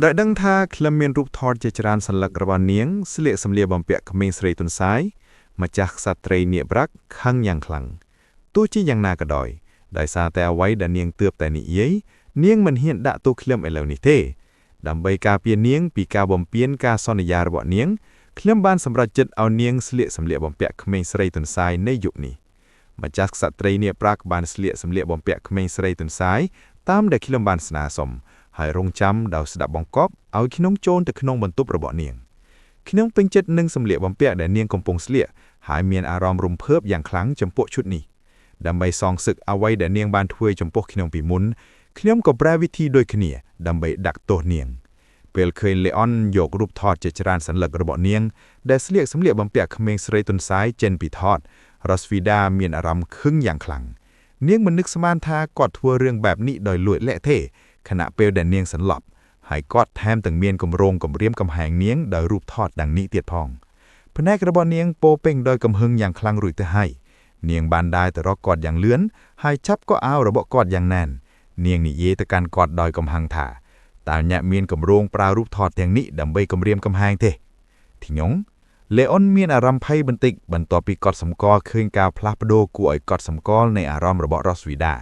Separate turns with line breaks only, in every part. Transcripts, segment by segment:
đại đăng thaคลำเมียนรูปทอดเจจรานสันหลักระบานเนียงเสลียสำเลียบอมเปียกเมงสเรตุนซ้ายมาจากสัตว์เตรเนียบรักข้างยังคลังตู้จี้ยังนากระดอยได้ซาแต่เอาไว้ดันเนียงเตือบแต่นี่เย้ยเนียงมันเฮียนดะตู้เคลื่อมไอเหล่านี้เท่ดำใบกาเปียนเนียงปีกาบอมเปียนกาซอนยาระบเนียงเคลื่อมบ้านสำหรับจัดเอาเนียงเสลียสำเลียบอมเปียกเมงสเรตุนซ้ายในยุคนี้มาจากสัตว์เตรเนียบรักบานเสลียสำเลียบอมเปียกเมงสเรตุนซ้ายตามเด็กเคลื่อมบ้านสนาสมหายรงจำดาวสดับบองกอบเอาขี้น้องโจนแต่ขนมบรรทุบระเบาะเนียงขี้น้องเป็น7สำเลียบอมเปียกแต่เนียงกำปงเสลียหายเมียนอารมณ์รุมเพิบอย่างครั้งจำพวกชุดนี้ดำใบซองศึกเอาไว้แต่เนียงบานถ้วยจำพวกขี้น้องปีมุนขี้น้องก็แปรวิธีโดยขเนียดำใบดักโตเนียงเปลเคยเลออนโยกรูปทอดเจจรานสันหลักระเบาะเนียงแต่เสลียสำเลียบอมเปียกเขมงสเรตุนซ้ายเจนปีทอดรอสวีดาเมียนอารมณ์ครึ่งอย่างครั้งเนียงมันนึกสมานทากอดทัวเรื่องแบบนี้โดยลวยและเท่ขณะเปลแต่เนียงสันหลับหายกอดแทมตึงเมียนกำโรงกำเรียมกำแหงเนียงโดยรูปทอดดังนี้เตียดพองพนักกระบอกเนียงโปเป่งโดยกำหึงอย่างคลังรุ่ยเตให้เนียงบานได้แต่รอกอดอย่างเลื้อนหายชับก็เอาระบบกอดอย่างแน่นเนียงนี่เยตะการกอดโดยกำหังถ่าตาเนี่ยเมียนกำโรงปลารูปทอดอย่างนี้ดำใบกำเรียมกำแหงเทที่ยงเลออนเมียนอารมณ์ไพ่บันติกบรรทอปีกอดสำกอเคยกาวพลาปโดกูอ่อยกอดสำกอในอารมณ์ระบบรอสวีดา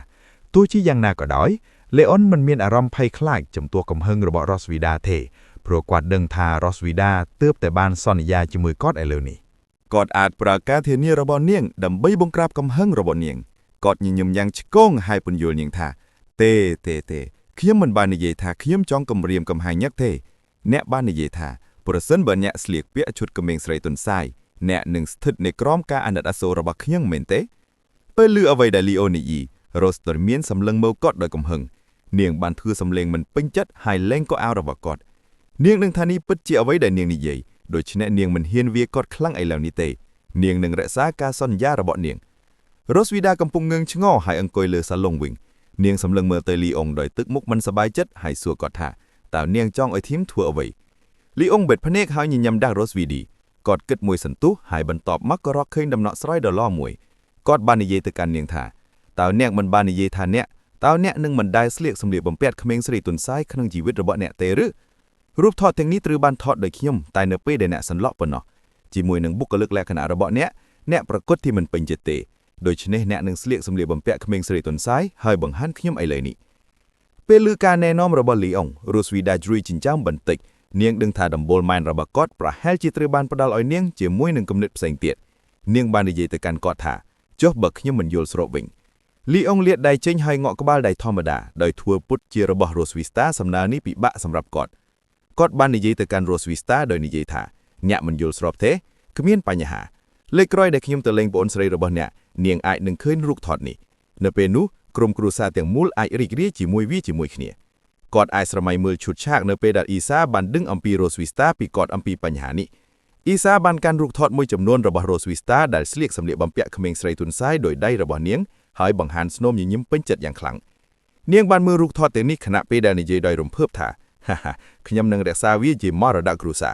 ตัวชี้ยังนาก็ด้อยเลออนมันเมียนอารมณ์ไพ่คล้ายจำตัวกำหึงระบบรอสวีดาเทเพราะกวาดเดิงทารอสวีดาเติบแต่บ้านซ่อนยาจมือกอดไอเลวนี่
กอดอาจปรากาเทเนียระบอนเนียงดำใบบงกราบกำหังระบอนเนียงกอดยิงยมยังชก้งให้ปุญโยนยังทาเตเขียมมันบานในเยทาเขียมจ้องกำเรียมกำหายยักเทแนะบ้านในเยทาปรเซนเบนเนะเสลียกเปียชุดกำเมงสไลตนไซแนะหนึ่งสถิตในกรอมกาอันดัดอโศระบักยังเมนเตเปิดลือเอาไว้ดาลิโอนีโรสตอร์เมียนสำเลังเมากอดโดยกำหึงเนียงบานทือสำเลังมันเป็นจัดหายเล่งก็เอาระบักกอดเนียงหนึ่งทานี้ปิดเจียเอาไว้ได้เนียงนี่เย่โดยชนะเนียงมันเฮียนเวียกอดคลั่งไอแล้วนี่เตเนียงหนึ่งรักษากาซ่อนยาระเบาะเนียงโรสวีดากำปุงเงิงชงอหายอังกอยเลือสลงวิ่งเนียงสำเลังเมื่อเตลีองโดยตึกมุกมันสบายจัดหายสัวกอดท่าแต่เนียงจ้องไอทิมทัวเอาไว้ลีองเบ็ดพเนกหายยินยำดักโรสวีดีกอดกึดมวยสันตุหายบรรทอบมักกรอกเคยดำเนาะสไลด์ดอลล่อมวยกอดบานในเยตกันเนียงท่าแต่เนียงมันบานในเยทาเนียแต่เนียหนึ่งมันได้เสลียกสำเลียบำเพ็ดเขมงสรีตุนซ้ายขนมชีวิตระเบาะเนะเตรึรูปทอดเทงนี้ตรือบานทอดโดยเขี้ยมตายเนเป้เดเนะสันเลาะปนเนาะจีมวยหนึ่งบุกกะลึกแลขณะระเบาะเนะปรากฏที่มันเป็นเจเตโดยชนะเนะหนึ่งเสลียกสำเลียบำเพ็ดเขมงสรีตุนซ้ายหายบังหันเขี้ยมไอเลยนี่เปลือการแนะนำระเบาะลีองรูสวีดาจรุยจินจ้าบันติกเนียงดึงทาดัมโบลแมนระเบาะกอดประเฮลจิตรบานประดาลอ้อยเนียงเจียมวยหนึ่งกำเนิดเสียงเตียดเนียงบานในเยตกันกอดท่าจ่อบักเขี้ยมมันโยลสโรวิงลีองเลียดได้เจงให้เงาะกบาลได้ธรรมดาโดยทัวปุตเจระบะโรสวิสตาสำนานี้ปีบะสำหรับกอดบ้านนิเยตกันโรสวิสตาโดยนิเยธาเนี่ยมันยุลสรอบเทขมิ้นปัญหาเลยกร้อยได้ขยมตะเลงบนสไลระบะเนี่ยเนียงไอหนึ่งเคยรูกถอดนี่เนเปนูกรมครูซาเตียงมูลไอริกเรียจีมวยวิจีมวยขเนียกอดไอสมัยมือชุดฉากเนเปดัดอีซาบันดึงอัมปีโรสวิสตาปีกอดอัมปีปัญหานี่อีซาบันการรูกถอดมวยจำนวนระบะโรสวิสตาได้เสลียกสำเร็จบำเพ็ญเขมงสไลตุนไซโดยได้ระบะเนียงหายบังหันสโนมยิ้มเป็นจัดอย่างครั้งเนียงบานมือรูกทอดแต่นี้ขณะเปดานิเจดอยรมเพิ่มท่าขยำหนึ่งเด็กสาวีจีมอระดักรูซา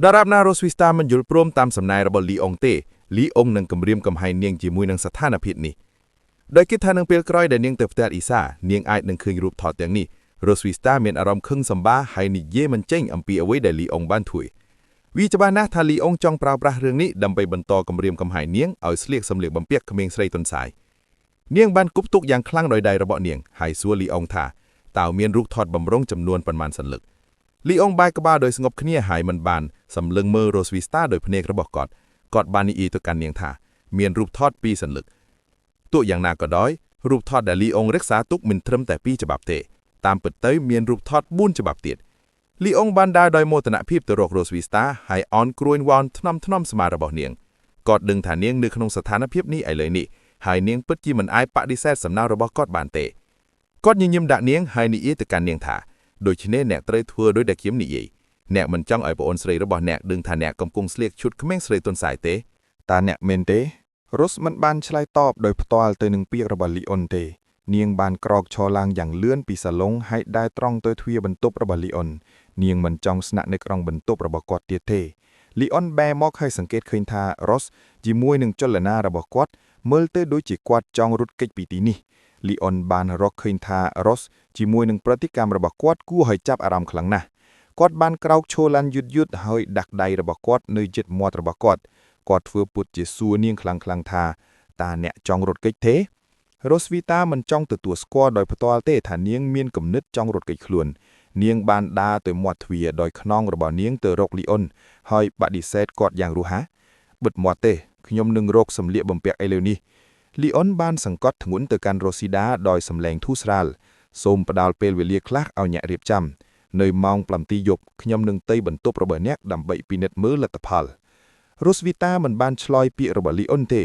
ดารับนาโรสวิสตามันยุลพร้อมตามสำนายระบลีองเตลีองหนึ่งกำเรียมกำไฮเนียงจีมวยหนึ่งสถานพิษนี่โดยคิดทานึงเปลกร้อยแต่เนียงเติบโตอีซาเนียงไอหนึ่งคืนรูปทอดอย่างนี้โรสวิสตาเมียนอารมณ์ครึ่งสมบ้าไฮนิเยมันเจ้งอัมปีเอาไว้แต่ลีองบ้านถุยวิจบานะทาลีองจองปราบประเรื่องนี้ดำไปบรรทอกำเรียมกำไฮเนียงเอาเสลียกสำเร็จบำเพ็ญเขมงสไลตนสายเนียงบ้านกุบตุกอย่างคลั่งโดยใดระเบาะเนียงหายซัวลีองท่าต่าวเมียนรูกทอดบำรงจำนวนประมาณสันลึกลีองบายกบ้าโดยสงบเขเนียหายมันบานสำเลึงเมอร์โรสวิสตาโดยพเนกระบอกกอดบานีอีตัวกันเนียงท่าเมียนรูปทอดปีสันลึกตัวอย่างนาก็ด้อยรูปทอดแต่ลีองรักษาตุกมินเทรมแต่ปีฉบับเตตามเปิดเตยเมียนรูปทอดบุญฉบับเตียดลีองบานดาโดยโมตนาพีบตรกโรสวิสตาหายออนกรวนวอนทนอมสมาระบอกเนียงกอดดึงฐานเนียงนึกขนงสถานพีบนี้ไอเลยนี่หายเนียงเปิดจีมันไอปะดิแซดสำนาระบอกกอดบานเตกอดยิงยิมดะเนียงหายนี่ตะการเนียงท่าโดยชเนแนกเตยทัวโดยเด็กยิ้มนี่แนกมันจ้องไอปอนสไลระบอกแนกดึงฐานแนกกำกุงเสลียกชุดขม้งสไลต้นสายเต
ตาแนกเมนเตรสมันบานชลายตอบโดยพตอลเตยหนึ่งเปียกระบลีออนเตเนียงบานกรอกชอลางอย่างเลื่อนปีสลงให้ได้ตรองตัวทวีบรรทุบระบลีออนเนียงมันจ้องสนะในกรองบรรทุบระบกอดเตียเทลีออนแบมอกให้สังเกตเคยทารสจีมวยหนึ่งจนละนาระบกอดเมื่อเตยโดยจีกวาดจองรุดเกจปีตีนี้ លីអុនបានរកឃើញថារ៉ូសជាមួយនឹងប្រតិកម្មរបស់គាត់គួរឲ្យចាប់អារម្មណ៍ខ្លាំងណាស់គាត់បានក្រោកឈរឡានយឺតៗហើយដាក់ដៃរបស់គាត់នៅជិតមាត់របស់គាត់ធ្វើពុតជាសួរនាងខ្លាំងៗថាតើអ្នកចង់រត់គេចទេរ៉ូសវីតាមិនចង់ទទួលស្គាល់ដោយផ្ទាល់ទេថានាងមានគំនិតចង់រត់គេចខ្លួននាងបានដើរទៅមាត់ទ្វារដោយខ្នងរបស់នាងទៅរកលីអុនហើយបដិសេធគាត់យ៉ាងរហ័សបិទមាត់ទេខ្ញុំនឹងរកសម្លៀកបំពាក់ឥឡូវនេះលីអុនបានសង្កត់ធ្ងន់ទៅកាន់រ៉ូស៊ីដាដោយសំឡេងធូរស្រាលសូមផ្ដល់ពេលវេលាខ្លះឲ្យអ្នករៀបចំនៅម៉ោង 7 យប់ខ្ញុំនឹងទៅបន្ទប់របស់អ្នកដើម្បីពិនិត្យមើលលទ្ធផលរ៉ូសវីតាមិនបានឆ្លើយពាក្យរបស់លីអុនទេ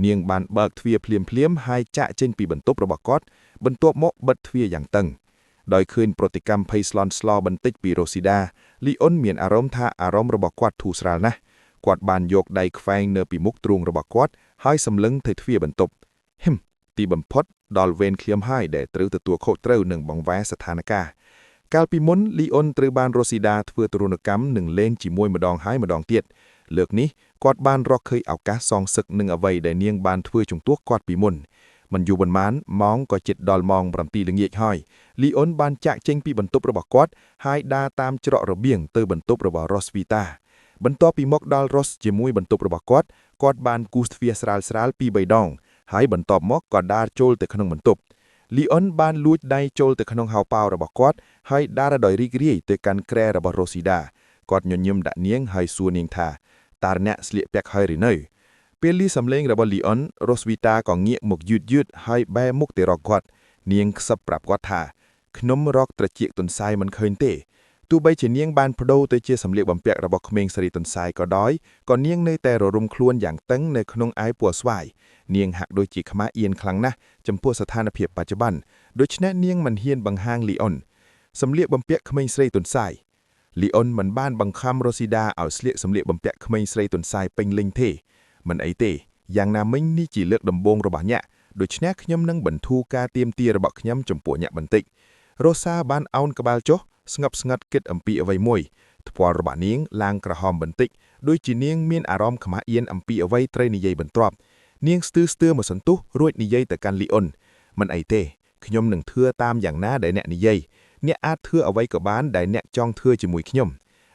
នាងបានបើកទ្វារភ្លាមៗហើយចាក់ចេញពីបន្ទប់របស់គាត់បន្ទាប់មកបិទទ្វារយ៉ាងតឹងដោយឃើញប្រតិកម្មភ័យស្លន់ស្លោបន្តិចពីរ៉ូស៊ីដាលីអុនមានអារម្មណ៍ថាអារម្មណ៍របស់គាត់ធូរស្រាលណាស់គាត់បានយកដៃខ្វែងនៅពីមុខទ្រូងរបស់គាត់ហើយសម្លឹងទៅទ្វារបន្ទប់ទីបំផុតដល់វេនឃ្លាមហើយដែលត្រូវទទួលខុសត្រូវនឹងបង្វែរស្ថានភាពកាលពីមុនលីអុនត្រូវបានរ៉ូស៊ីដាធ្វើទរណកម្មនឹងលេងជាមួយម្ដងហើយម្ដងទៀតលើកនេះគាត់បានរកឃើញឱកាសសងសឹកនឹងអ្វីដែលនាងបានធ្វើជំទាស់គាត់ពីមុនមិនយូរប៉ុន្មានម៉ោងក៏ជិតដល់ម៉ោង 7 ល្ងាចហើយលីអុនបានចាក់ចេញពីបន្ទប់របស់គាត់ហើយដើរតាមច្រករបៀងទៅបន្ទប់របស់រ៉ូសវីតាបន្ទាប់ពីមកដល់រ៉ូសជាមួយបន្ទប់របស់គាត់បានគូសទ្វារស្រាលៗពីរ3ដងហើយបន្ទាប់មកក៏ដើរចូលទៅក្នុងបន្ទប់លីអុនបានលួចដៃចូលទៅក្នុងហោប៉ៅរបស់គាត់ហើយដើរដោយរីករាយទៅកាន់គ្រែរបស់រ៉ូស៊ីដាគាត់ញញឹមដាក់នាងហើយសួរនាងថាតើអ្នកស្លៀកពាក់ហើយឬនៅពេលលីសំឡេងរបស់លីអុនរ៉ូសវីតាក៏ងាកមកយឺតហើយបែរមុខទៅរកគាត់នាងខ្សឹបប្រាប់គាត់ថាខ្ញុំរកត្រចៀកទន្សាយមិនឃើញទេទោះបីជានាងបានបដូរទៅជាសម្លៀកបំពាក់របស់ក្មេងស្រីទន្សាយក៏ដោយក៏នាងនៅតែររុំខ្លួនយ៉ាងតឹងនៅក្នុងអាវពណ៌ស្វាយនាងហាក់ដូចជាខ្មាស់អៀនខ្លាំងណាស់ចំពោះស្ថានភាពបច្ចុប្បន្នដូច្នេះនាងមិនហ៊ានបង្ហាញលីអុនសម្លៀកបំពាក់ក្មេងស្រីទន្សាយលីអុនមិនបានបង្ខំរ៉ូស៊ីដាឲ្យស្លៀកសម្លៀកបំពាក់ក្មេងស្រីទន្សាយពេញលេញទេមិនអីទេយ៉ាងណាមិញនេះជាលើកដំបូងរបស់អ្នកដូច្នេះខ្ញុំនឹងបន្ធូរការទៀមទារបស់ខ្ញុំចំពោះអ្នកបន្តិចរ៉ូសាបានអោនក្បាលចុះស្ងប់ស្ងាត់គិតអំពីអ្វីមួយថ្ពាល់របស់នាងឡើងក្រហមបន្តិចដូចជានាងមានអារម្មណ៍ខ្មាស់អៀនអំពីអ្វីត្រូវនិយាយបន្ទាប់នាងស្ទើរមកសន្ទុះរួចនិយាយទៅកាន់លីអុនមិនអីទេខ្ញុំនឹងធ្វើតាមយ៉ាងណាដែលអ្នកនិយាយអ្នកអាចធ្វើអ្វីក៏បានដែលអ្នកចង់ធ្វើជាមួយខ្ញុំ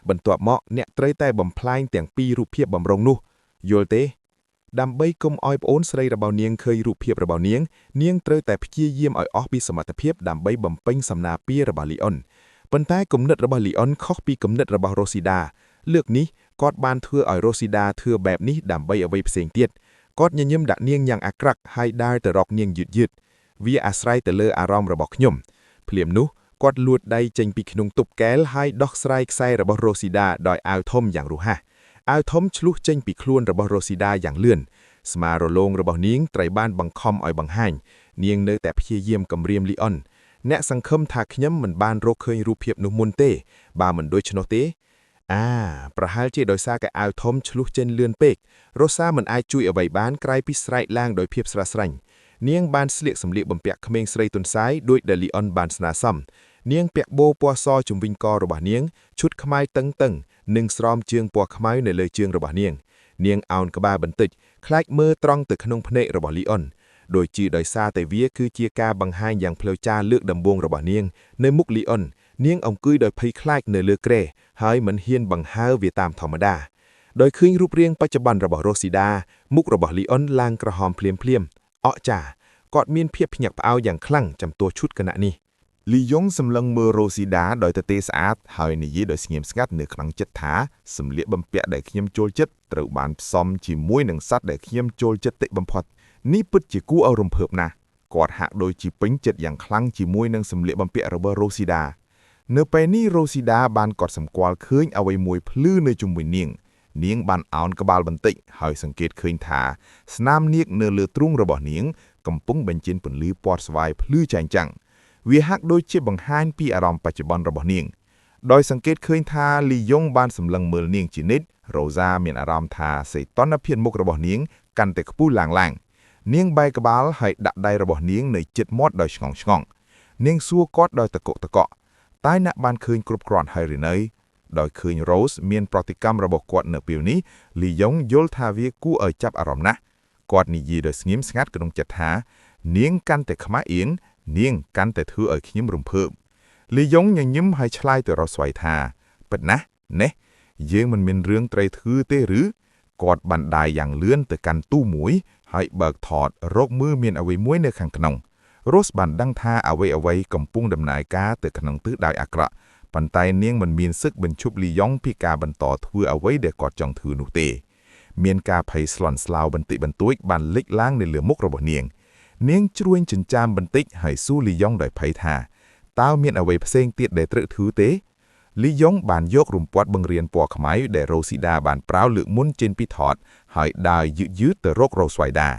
បន្ទាប់មកអ្នកត្រូវតែបំផ្លាញទាំងពីររូបភាពបំរុងនោះយល់ទេដើម្បីកុំឲ្យប្អូនស្រីរបស់នាងឃើញរូបភាពរបស់នាងត្រូវតែព្យាយាមឲ្យអស់ពីសមត្ថភាពដើម្បីបំពេញសំណាពាររបស់លីអុនប៉ុន្តែគំនិតរបស់លីអុនខុសពីគំនិតរបស់រ៉ូស៊ីដាលើកនេះគាត់បានធ្វើឲ្យរ៉ូស៊ីដាធ្វើបែបនេះដើម្បីអ្វីផ្សេងទៀតគាត់ញញឹមដាក់នាងយ៉ាងអាក្រក់ហើយដើរទៅរកនាងយឺតវាអាស្រ័យទៅលើអារម្មណ៍របស់ខ្ញុំភ្លាមនោះគាត់លួចដៃចេញពីក្នុងទប់កែលហើយដោះស្រាយខ្សែរបស់រ៉ូស៊ីដាដោយអាវធំយ៉ាងរហ័សអាវធំឆ្លុះចេញពីខ្លួនរបស់រ៉ូស៊ីដាយ៉ាងលឿនស្មារលោងរបស់នាងត្រូវបានបង្ខំឲ្យបង្ហាញនាងនៅតែព្យាយាមគំរាមលីអុនអ្នកសង្ឃឹមថាខ្ញុំមិនបានរកឃើញរូបភាពនោះមុនទេបើមិនដូច្នោះទេប្រហែលជាដោយសារកៅអាវធំឆ្លុះចេញលឿនពេករ៉ូសាមិនអាចជួយអ្វីបានក្រៅពីស្រែកឡើងដោយភាពស្រស់ស្រាញ់នាងបានស្លៀកសម្លៀកបំពាក់ក្មេងស្រីទន្សាយដោយដែលលីអុនបានស្នើសុំនាងពាក់បូពណ៌សជុំវិញករបស់នាងឈុតខ្មៅតឹងនិងស្រោមជើងពណ៌ខ្មៅនៅលើជើងរបស់នាងអោនក្បាលបន្តិចខ្លាចមើលត្រង់ទៅក្នុងភ្នែករបស់លីអុនដោយជាដោយសារតែវាគឺជាការបង្ហាញយ៉ាងផ្លូវការលើកដំបូងរបស់នាងនៅមុខលីអុននាងអង្គុយដោយភ័យខ្លាចនៅលើគ្រែហើយមិនហ៊ានបង្ហើរវាតាមធម្មតាដោយឃើញរូបរាងបច្ចុប្បន្នរបស់រ៉ូស៊ីដាមុខរបស់លីអុនឡើងក្រហមភ្លាមអកចាគាត់មានភាពភ្ញាក់ផ្អើលយ៉ាងខ្លាំងចំពោះឈុតគណៈនេះលីយ៉ុងសម្លឹងមើលរ៉ូស៊ីដាដោយទទេស្អាតហើយនិយាយដោយស្ងៀមស្ងាត់នៅក្នុងចិត្តថាសម្លៀកបំពាក់ដែលខ្ញុំចូលចិត្តត្រូវបានផ្សំជាមួយនឹងសត្វដែលខ្ញុំចូលចិត្តតិចបំផុតនេះពិតជាគួរឲ្យរំភើបណាស់គាត់ហាក់ដូចជាពេញចិត្តយ៉ាងខ្លាំងជាមួយនឹងសម្លៀកបំពាក់របស់រ៉ូស៊ីដានៅពេលនេះរ៉ូស៊ីដាបានកត់សម្គាល់ឃើញអ្វីមួយភ្លឺនៅជុំវិញនាងបានអោនក្បាលបន្តិចហើយសង្កេតឃើញថាស្នាមនាគនៅលើទ្រូងរបស់នាងកំពុងបញ្ចេញពន្លឺពណ៌ស្វាយភ្លឺចែងចាំងវាហាក់ដូចជាបង្ហាញពីអារម្មណ៍បច្ចុប្បន្នរបស់នាងដោយសង្កេតឃើញថាលីយ៉ុងបានសម្លឹងមើលនាងជានិច្ចរ៉ូសាមានអារម្មណ៍ថាសីតុណ្ហភាពមុខរបស់នាងកាន់តែខ្ពស់ឡើងនាងបែរក្បាលហើយដាក់ដៃរបស់នាងនៅជិតមាត់ដោយឆ្ងល់នាងសួរគាត់ដោយតកកតកតែអ្នកបានឃើញគ្រប់គ្រាន់ហើយឬនៅដោយឃើញរ៉ូសមានប្រតិកម្មរបស់គាត់នៅពេលនេះលីយ៉ុងយល់ថាវាគួរឲ្យចាប់អារម្មណ៍ណាស់គាត់និយាយដោយស្ងៀមស្ងាត់ក្នុងចិត្តថា
នាងកាន់តែខ្មាស់អៀងនាងកាន់តែធ្វើឲ្យខ្ញុំរំភើបលីយ៉ុងញញឹមហើយឆ្លើយទៅរស់ស្វ័យថាពិតណាស់ណេះយើងមិនមានរឿងត្រីធ្វើទេឬគាត់បានដាយយ៉ាងលឿនទៅកាន់ទូមួយហើយបើកថតរកមើលមានអ្វីមួយនៅខាងក្នុងរ៉ូសបានដឹងថាអ្វីកំពុងដំណើរការទៅក្នុងទិសដៅអាក្រក់ប៉ុន្តែនាងមិនមានសិទ្ធិបញ្ឈប់លីយ៉ុងពីការបន្តធ្វើអ្វីដែលគាត់ចង់ធ្វើនោះទេមានការភ័យស្លន់ស្លោបន្តិចបន្តួចបានលេចឡើងនៅលើមុខរបស់នាងជ្រួញចិញ្ចាមបន្តិចហើយសួរលីយ៉ុងដោយភ័យថាតើមានអ្វីផ្សេងទៀតដែលត្រូវធ្វើទេលីយ៉ុងបានយករំពាត់បង្រៀនពណ៌ខ្មៅដែលរ៉ូស៊ីដាបានប្រើលើកមុនចេញពីថតហើយដើរយឺតទៅរករ៉ូស្វ័យដា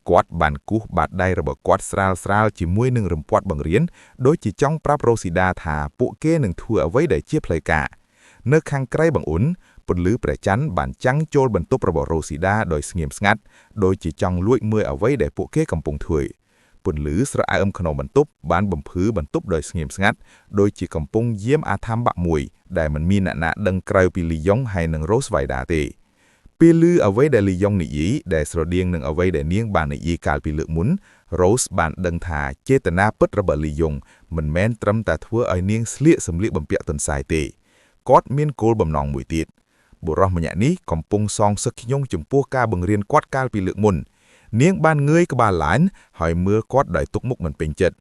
គាត់បានគូសបាតដៃរបស់គាត់ស្រាលជាមួយនឹងរំពាត់បង្រៀនដូចជាចង់ប្រាប់រ៉ូស៊ីដាថាពួកគេនឹងធ្វើអ្វីដែលជាផ្លូវការនៅខាងក្រៅបង្អ៊ុនពន្លឺព្រះច័ន្ទបានចាំងចូលបន្ទប់របស់រ៉ូស៊ីដាដោយស្ងៀមស្ងាត់ដូចជាចង់លួចមើលអ្វីដែលពួកគេកំពុងធ្វើពន្លឺស្រអើមក្នុងបន្ទប់បានបំភឺបន្ទប់ដោយស្ងៀមស្ងាត់ដូចជាកំពុងយាមអាថម្មបាក់មួយដែលមិនមានអ្នកណាដឹងក្រៅពីលីយ៉ុងហើយនិងរ៉ូស្វ័យដាទេពេលឮអ្វីដែលលីយ៉ុងនិយាយដែលស្រដៀងនឹងអ្វីដែលនាងបាននិយាយកាលពីលើកមុនរ៉ូសបានដឹងថាចេតនាពិតរបស់លីយ៉ុងមិនមែនត្រឹមតែធ្វើឲ្យនាងស្លៀកសម្លៀកបំពាក់ទន់សាយទេគាត់មានគោលបំណងមួយទៀតបុរសម្នាក់នេះកំពុងសងសឹកខ្ញុំចំពោះការបង្រៀនគាត់កាលពីលើកមុននាងបានងើយក្បាលឡើងហើយមើលគាត់ដោយទុកមុខមិនពេញចិត្ត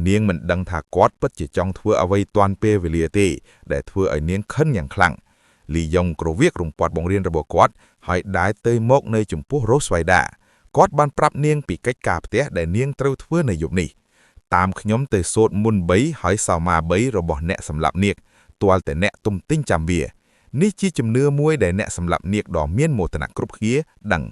នាងមិនដឹងថាគាត់ពិតជាចង់ធ្វើអ្វីទាន់ពេលវេលាទេដែលធ្វើឲ្យនាងខឹងយ៉ាងខ្លាំងលីយ៉ុងក្រវៀករំពាត់បង្រៀនរបស់គាត់ហើយដើរទៅមកនៅចំពោះរ៉ូស្វ័យដាគាត់បានប្រាប់នាងពីកិច្ចការផ្ទះដែលនាងត្រូវធ្វើនៅយប់នេះតាមខ្ញុំទៅសូត្រមុន3ហើយសោមា3របស់អ្នកសម្លាប់នាគទាល់តែអ្នកទុំទិញចាំវានេះជាជំនឿមួយដែលអ្នកសម្លាប់នាគដ៏មានមោទនៈគ្រប់គ្នាដឹង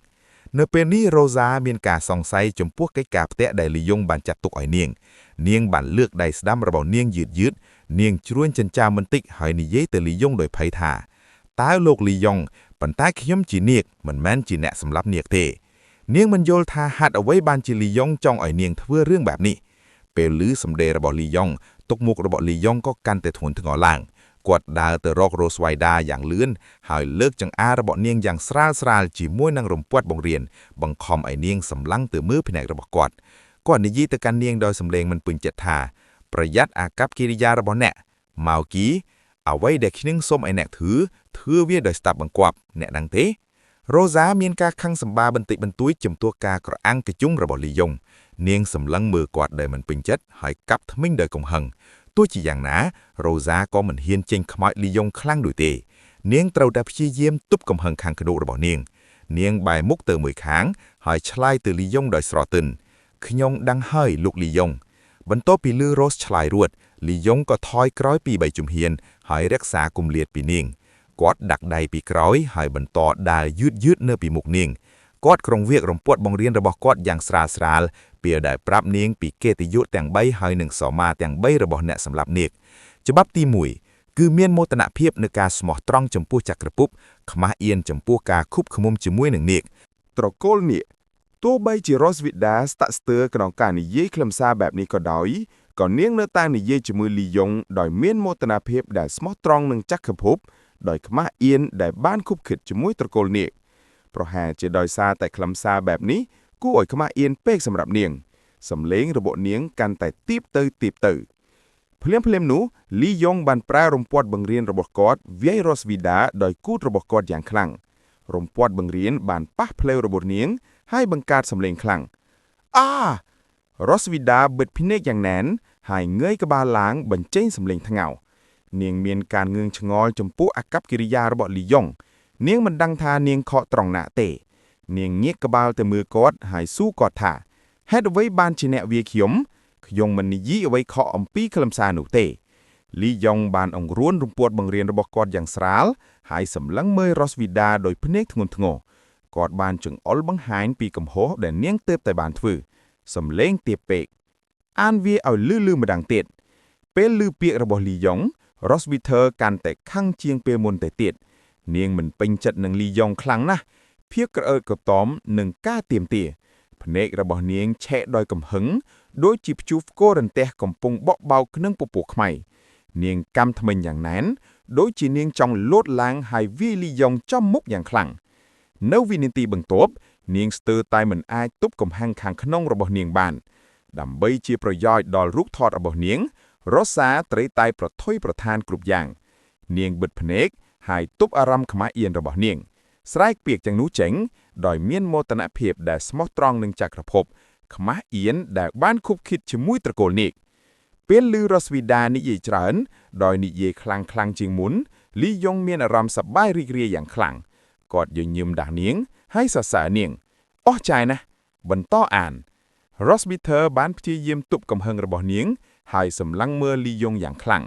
នៅពេលនេះរ៉ូសាមានការសង្ស័យចំពោះកិច្ចការផ្ទះដែលលីយ៉ុងបានចាត់ទុកឲ្យនាងបានលើកដៃស្ដាំរបស់នាងយឺតនាងជ្រួញចិញ្ចាមបន្តិចហើយនិយាយទៅលីយ៉ុងដោយភ័យថាតើលោកលីយ៉ុងប៉ុន្តែខ្ញុំជានាគមិនមែនជាអ្នកសម្លាប់នាគទេនាងមិនយល់ថាហេតុអ្វីបានជាលីយ៉ុងចង់ឲ្យនាងធ្វើរឿងបែបនេះពេលឮសម្ដីរបស់លីយ៉ុងទុកមុខរបស់លីយ៉ុងក៏កាន់តែធ្ងន់ធ្ងរឡើងគាត់ដើរទៅរករ៉ូស្វ័យដាយ៉ាងលឿនហើយលើកចង្អារបស់នាងយ៉ាងស្រាលជាមួយនឹងរំពាត់បង្រៀនបង្ខំឲ្យនាងសម្លឹងទៅមើលភ្នែករបស់គាត់និយាយទៅកាន់នាងដោយសម្លេងមិនពេញចិត្តថាប្រយ័ត្នអាកប្បកិរិយារបស់អ្នកម៉ៅគីអ្វីដែលខ្ញុំសូមឲ្យអ្នកធ្វើវាដោយស្ដាប់បង្គាប់អ្នកដឹងទេរ៉ូសាមានការខឹងសម្បាបន្តិចបន្តួចចំពោះការក្រអាំងកញ្ជុងរបស់លីយ៉ុងនាងសម្លឹងមើលគាត់ដោយមិនពេញចិត្តហើយកាប់ធ្មេញដោយកំហឹងទោះជាយ៉ាងណារ៉ូសាក៏មិនហ៊ានចេញខ្មោចលីយ៉ុងខ្លាំងដូចទេនាងត្រូវតែព្យាយាមទប់កំហឹងខាងក្តៅរបស់នាងបែរមុខទៅមួយខាងហើយឆ្លើយទៅលីយ៉ុងដោយស្រទន់ខ្ញុំដឹងហើយលោកលីយ៉ុងបន្ទាប់ពីឮរ៉ូសឆ្លើយរួចលីយ៉ុងក៏ថយក្រោយពី3ជំហានហើយរក្សាគម្លាតពីនាងគាត់ដាក់ដៃពីក្រោយហើយបន្តដើរយឺតនៅពីមុខនាងគាត់ក្រុងវាករំពាត់បង្រៀនរបស់គាត់យ៉ាងស្រាលពេលដែលប្រាប់នាងពីកិត្តិយសទាំង3ហើយនឹងសមាទាំង3របស់អ្នកសម្លាប់នាគច្បាប់ទី1គឺមានមោទនភាពនៅការស្មោះត្រង់ចំពោះចក្រភពខ្មាស់អៀនចំពោះការខុបឃ្មុំជាមួយនឹងនាគ
ត្រកូលនាគទោះបីជារ៉ូសវីដាស្ទាក់ស្ទើរក្នុងការនិយាយខ្លឹមសារបែបនេះក៏ដោយក៏នាងនៅតែនិយាយជាមួយលីយ៉ុងដោយមានមោទនភាពដែលស្មោះត្រង់នឹងចក្រភពដោយខ្មាស់អៀនដែលបានខុបខិតជាមួយត្រកូលនាគប្រហែលជាដោយសារតែខ្លឹមសារបែបនេះគួរឲ្យខ្មាស់អៀនពេកសម្រាប់នាងសំឡេងរបស់នាងកាន់តែទាបទៅភ្លាមនោះលីយ៉ុងបានប្រើរំពាត់បង្រៀនរបស់គាត់វាយរ៉ូសវីដាដោយគូតរបស់គាត់យ៉ាងខ្លាំងរំពាត់បង្រៀនបានប៉ះភ្លៅរបស់នាងហើយបង្កើតសំឡេងខ្លាំងរ៉ូសវីដាបិទភ្នែកយ៉ាងណែនហើយងើយក្បាលឡើងបញ្ចេញសំឡេងថ្ងោនាងមានការងឿងឆ្ងល់ចំពោះអាកប្បកិរិយារបស់លីយ៉ុងនាងមិនដឹងថានាងខកត្រង់ណាទេនាងងាកក្បាលទៅមើលគាត់ហើយសួរគាត់ថាហេតុអ្វីបានជាអ្នកវាយខ្ញុំមិននិយាយអ្វីខកអំពីខ្លឹមសារនោះទេលីយ៉ុងបានអង្រួនរំពាត់បង្រៀនរបស់គាត់យ៉ាងស្រាលហើយសម្លឹងមើលរ៉ូសវីដាដោយភ្នែកធ្ងន់ធ្ងរគាត់បានចង្អុលបង្ហាញពីកំហុសដែលនាងទើបតែបានធ្វើសំឡេងទាបពេកអានវាឲ្យលឺម្ដងទៀតពេលឮពាក្យរបស់លីយ៉ុងរ៉ូសវីធើកាន់តែខឹងជាងពេលមុនទៅទៀតនាងមិនពេញចិត្តនឹងលីយ៉ុងខ្លាំងណាស់ភាពក្រអើតក្រទមនឹងការទាមទារភ្នែករបស់នាងឆែកដោយកំហឹងដូចជាព្យុះផ្គររន្ទះកំពុងបក់បោកនឹងពពុះខ្មៅនាងកម្មថ្មិញយ៉ាងណែនដូចជានាងចង់លោតឡើងហើយវាយលីយ៉ុងចំមុខយ៉ាងខ្លាំងនៅវិនាទីបន្ទាប់នាងស្ទើរតែមិនអាចទប់កំហឹងខាងក្នុងរបស់នាងបាន
ដើម្បីជាប្រយោជន៍ដល់រូបថតរបស់នាងរស់សាត្រូវតែប្រថុយប្រឋានគ្រប់យ៉ាងនាងបិទភ្នែកហើយទប់អារម្មណ៍ខ្មាស់អៀនរបស់នាងស្រែកពាក្យទាំងនោះចេញដោយមានមោទនភាពដែលស្មោះត្រង់នឹងចក្រភពខ្មាស់អៀនដែលបានខុបខិតជាមួយត្រកូលនាគពេលឮរស់វីដានិយាយច្រើនដោយនិយាយខ្លាំងជាងមុនលីយ៉ុងមានអារម្មណ៍សប្បាយរីករាយយ៉ាងខ្លាំងគាត់ញញឹមដាក់នាងហើយសរសើរនាងអស់ចាយណាស់បន្តអាន Ross Peter បានព្យាយាមទប់កំហឹងរបស់នាងហើយសម្លឹងមើលលីយ៉ុងយ៉ាងខ្លាំង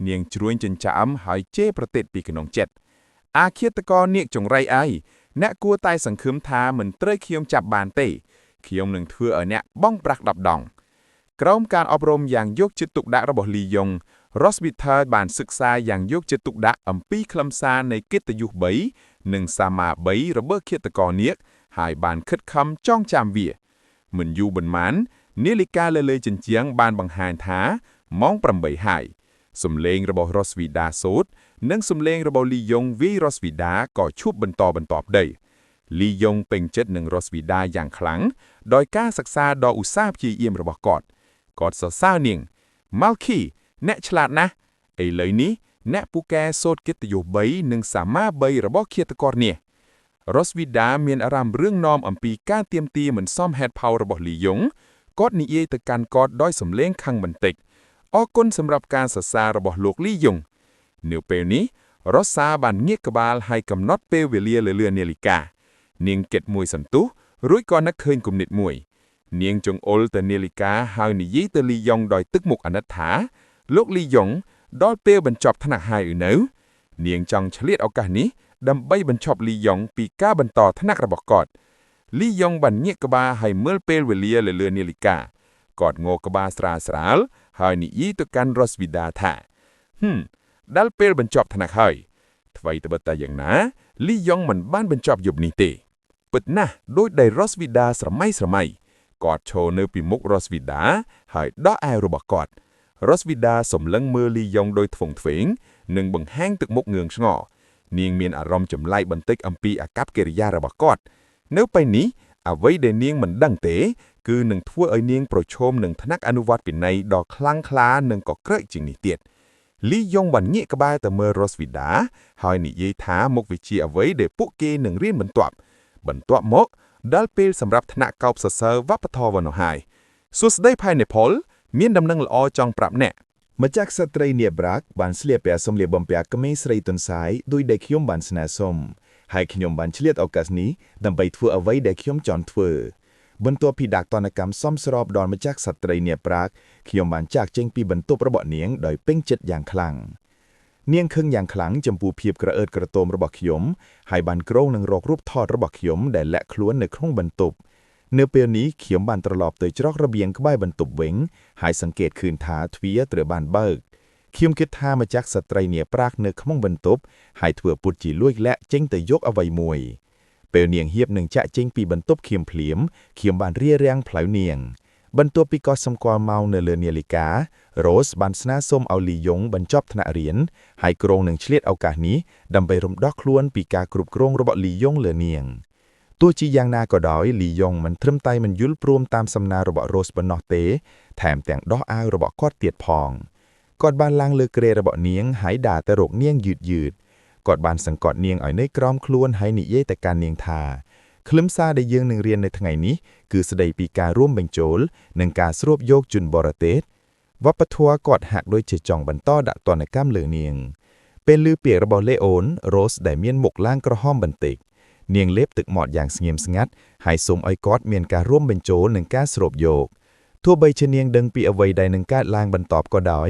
នាងជ្រួញចិញ្ចាមហើយជេរប្រទេសពីក្នុងចិត្តអាឃាតករនាគចង្រៃអីអ្នកគួរតែសង្ឃឹមថាមិនត្រូវខ្ញុំចាប់បានទេខ្ញុំនឹងធ្វើឲ្យអ្នកបងប្រាស់10ដងក្រោមការអប់រំយ៉ាងយកចិត្តទុកដាក់របស់លីយ៉ុង Ross Peter បានសិក្សាយ៉ាងយកចិត្តទុកដាក់អំពីខ្លឹមសារនៃកិត្តិយស3និងសាមា3របស់ឃាតករនាគហើយបានខិតខំចងចាំវាមិនយូរប៉ុន្មាននាឡិកាលើជញ្ជាំងបានបង្ហាញថាម៉ោង8ហើយសំឡេងរបស់ Ross Vida សូត្រនិងសំឡេងរបស់លីយ៉ុងវាយ Ross Vida ក៏ឈប់បន្តដីលីយ៉ុងពេញចិត្តនឹង Ross Vida យ៉ាងខ្លាំងដោយការសិក្សាដ៏ឧស្សាហ៍ព្យាយាមរបស់គាត់សរសើរនាង Malky អ្នកឆ្លាតណាស់ឥឡូវនេះអ្នកពូកែសូត្រកិត្តិយស3និងសាមា3របស់ឃាតករនេះRoss Vida មានអារម្មណ៍រឿងនាំអំពីការទាមទារមិនសមហេតុផលរបស់លីយ៉ុងគាត់និយាយទៅកាន់គាត់ដោយសំឡេងខឹងបន្តិចអរគុណសម្រាប់ការសរសើររបស់លោកលីយ៉ុងនៅពេលនេះរ៉ូសាបានងាកក្បាលហើយកំណត់ពេលវេលាលើនាឡិកានាងគិតមួយសន្ទុះរួចក៏នឹកឃើញគំនិតមួយនាងចង្អុលទៅនាឡិកាហើយនិយាយទៅលីយ៉ុងដោយទឹកមុខអាណិតថាលោកលីយ៉ុងដល់ពេលបញ្ចប់ថ្នាក់ហើយឬនៅនាងចង់ឆ្លៀតឱកាសនេះដើម្បីបញ្ឈប់លីយ៉ុងពីការបន្តថ្នាក់របស់គាត់លីយ៉ុងបានងាកក្បាលហើយមើលពេលវេលាលើនាឡិកាគាត់ងក់ក្បាលស្រាលហើយនិយាយទៅកាន់ Ross Vida ថាដល់ពេលបញ្ចប់ថ្នាក់ហើយថ្មីត្បិតតែយ៉ាងណាលីយ៉ុងមិនបានបញ្ចប់យប់នេះទេពិតណាស់ដោយដែល Ross Vida ស្រមៃគាត់ឈរនៅពីមុខ Ross Vida ហើយដោះអាវរបស់គាត់ Ross Vida សម្លឹងមើលលីយ៉ុងដោយធ្វងធ្វេងនិងបង្ហាញទឹកមុខងឿងឆ្ងល់នាងមានអារម្មណ៍ចម្លែកបន្តិចអំពីអាកប្បកិរិយារបស់គាត់នៅពេលនេះអ្វីដែលនាងមិនដឹងទេគឺនឹងធ្វើឲ្យនាងប្រឈមនឹងថ្នាក់អនុវត្តពិន័យដ៏ខ្លាំងក្លានិងក៏ក្រើកជាងនេះទៀតលីយ៉ុងបានងាកក្បាលទៅមើល Ross Vida ហើយនិយាយថាមុខវិជ្ជាអ្វីដែលពួកគេនឹងរៀនបន្ទាប់មកដល់ពេលសម្រាប់ថ្នាក់កោបសរសើរវប្បធម៌វណ្ណហើយសួស្ដីផៃណេផលមានដំណឹងល្អចង់ប្រាប់អ្នក
ម្ចាស់ស្ត្រីនាប្រាក់បានស្លៀកពាក់សម្លៀកបំពាក់ក្មេងស្រីទុនសាយដោយដែលខ្ញុំបានស្នើសុំហើយខ្ញុំបានឆ្លៀតឱកាសនេះដើម្បីធ្វើអ្វីដែលខ្ញុំចង់ធ្វើបន្ទាប់ពីដាក់ទណ្ឌកម្មសមស្របដល់ម្ចាស់ស្ត្រីនាប្រាក់ខ្ញុំបានចាកចេញពីបន្ទប់របស់នាងដោយពេញចិត្តយ៉ាងខ្លាំងនាងខឹងយ៉ាងខ្លាំងចំពោះភាពក្រអឺតក្រទមរបស់ខ្ញុំហើយបានក្រងនឹងរករូបថតរបស់ខ្ញុំដែលលាក់ខ្លួននៅក្នុងបន្ទប់នៅពេលនេះខ្ញុំបានត្រឡប់ទៅច្រករបៀងក្បែរបន្ទប់វិញហើយសង្កេតឃើញថាទ្វារត្រូវបានបើកខ្ញុំគិតថាម្ចាស់ស្ត្រីនាប្រាក់នៅក្នុងបន្ទប់ហើយធ្វើពុតជាលួចលាក់ចេញទៅយកអ្វីមួយពេលនាងហៀបនឹងចាក់ចេញពីបន្ទប់ខ្ញុំភ្លាមខ្ញុំបានរារាំងផ្លូវនាងបន្ទាប់ពីកត់សម្គាល់ម៉ោងនៅលើនាឡិកា Rose បានស្នើសុំឲ្យលីយ៉ុងបញ្ចប់ថ្នាក់រៀនហើយគ្រងនឹងឆ្លៀតឱកាសនេះដើម្បីរំដោះខ្លួនពីការគ្រប់គ្រងរបស់លីយ៉ុងលើនាងទោះជាយ៉ាងណាក៏ដោយលីយ៉ុងមិនត្រឹមតែមិនយល់ព្រមតាមសំណើរបស់ Rose ប៉ុណ្ណោះទេថែមទាំងដោះអាវរបស់គាត់ទៀតផងគាត់បានឡើងលើគ្រែរបស់នាងហើយด่าទៅរកនាងយឺតគាត់បានសង្កត់នាងឲ្យនៅក្រោមខ្លួនហើយនិយាយទៅកាន់នាងថាខ្លឹមសារដែលយើងនឹងរៀននៅថ្ងៃនេះគឺស្ដីពីការរួមបញ្ចូលនិងការស្រូបយកជនបរទេសវប្បធម៌គាត់ហាក់ដូចជាចង់បន្តដាក់ទណ្ឌកម្មលើនាងពេលឮពាក្យរបស់លេអូន Rose ដែលមានមុខឡើងក្រហមបន្តិចនាងលេបទឹកមាត់យ៉ាងស្ងៀមស្ងាត់ហើយសូមឲ្យគាត់មានការរួមបញ្ចូលនិងការស្រូបយកទោះបីជានាងដឹងពីអ្វីដែលនឹងកើតឡើងបន្ទាប់ក៏ដោយ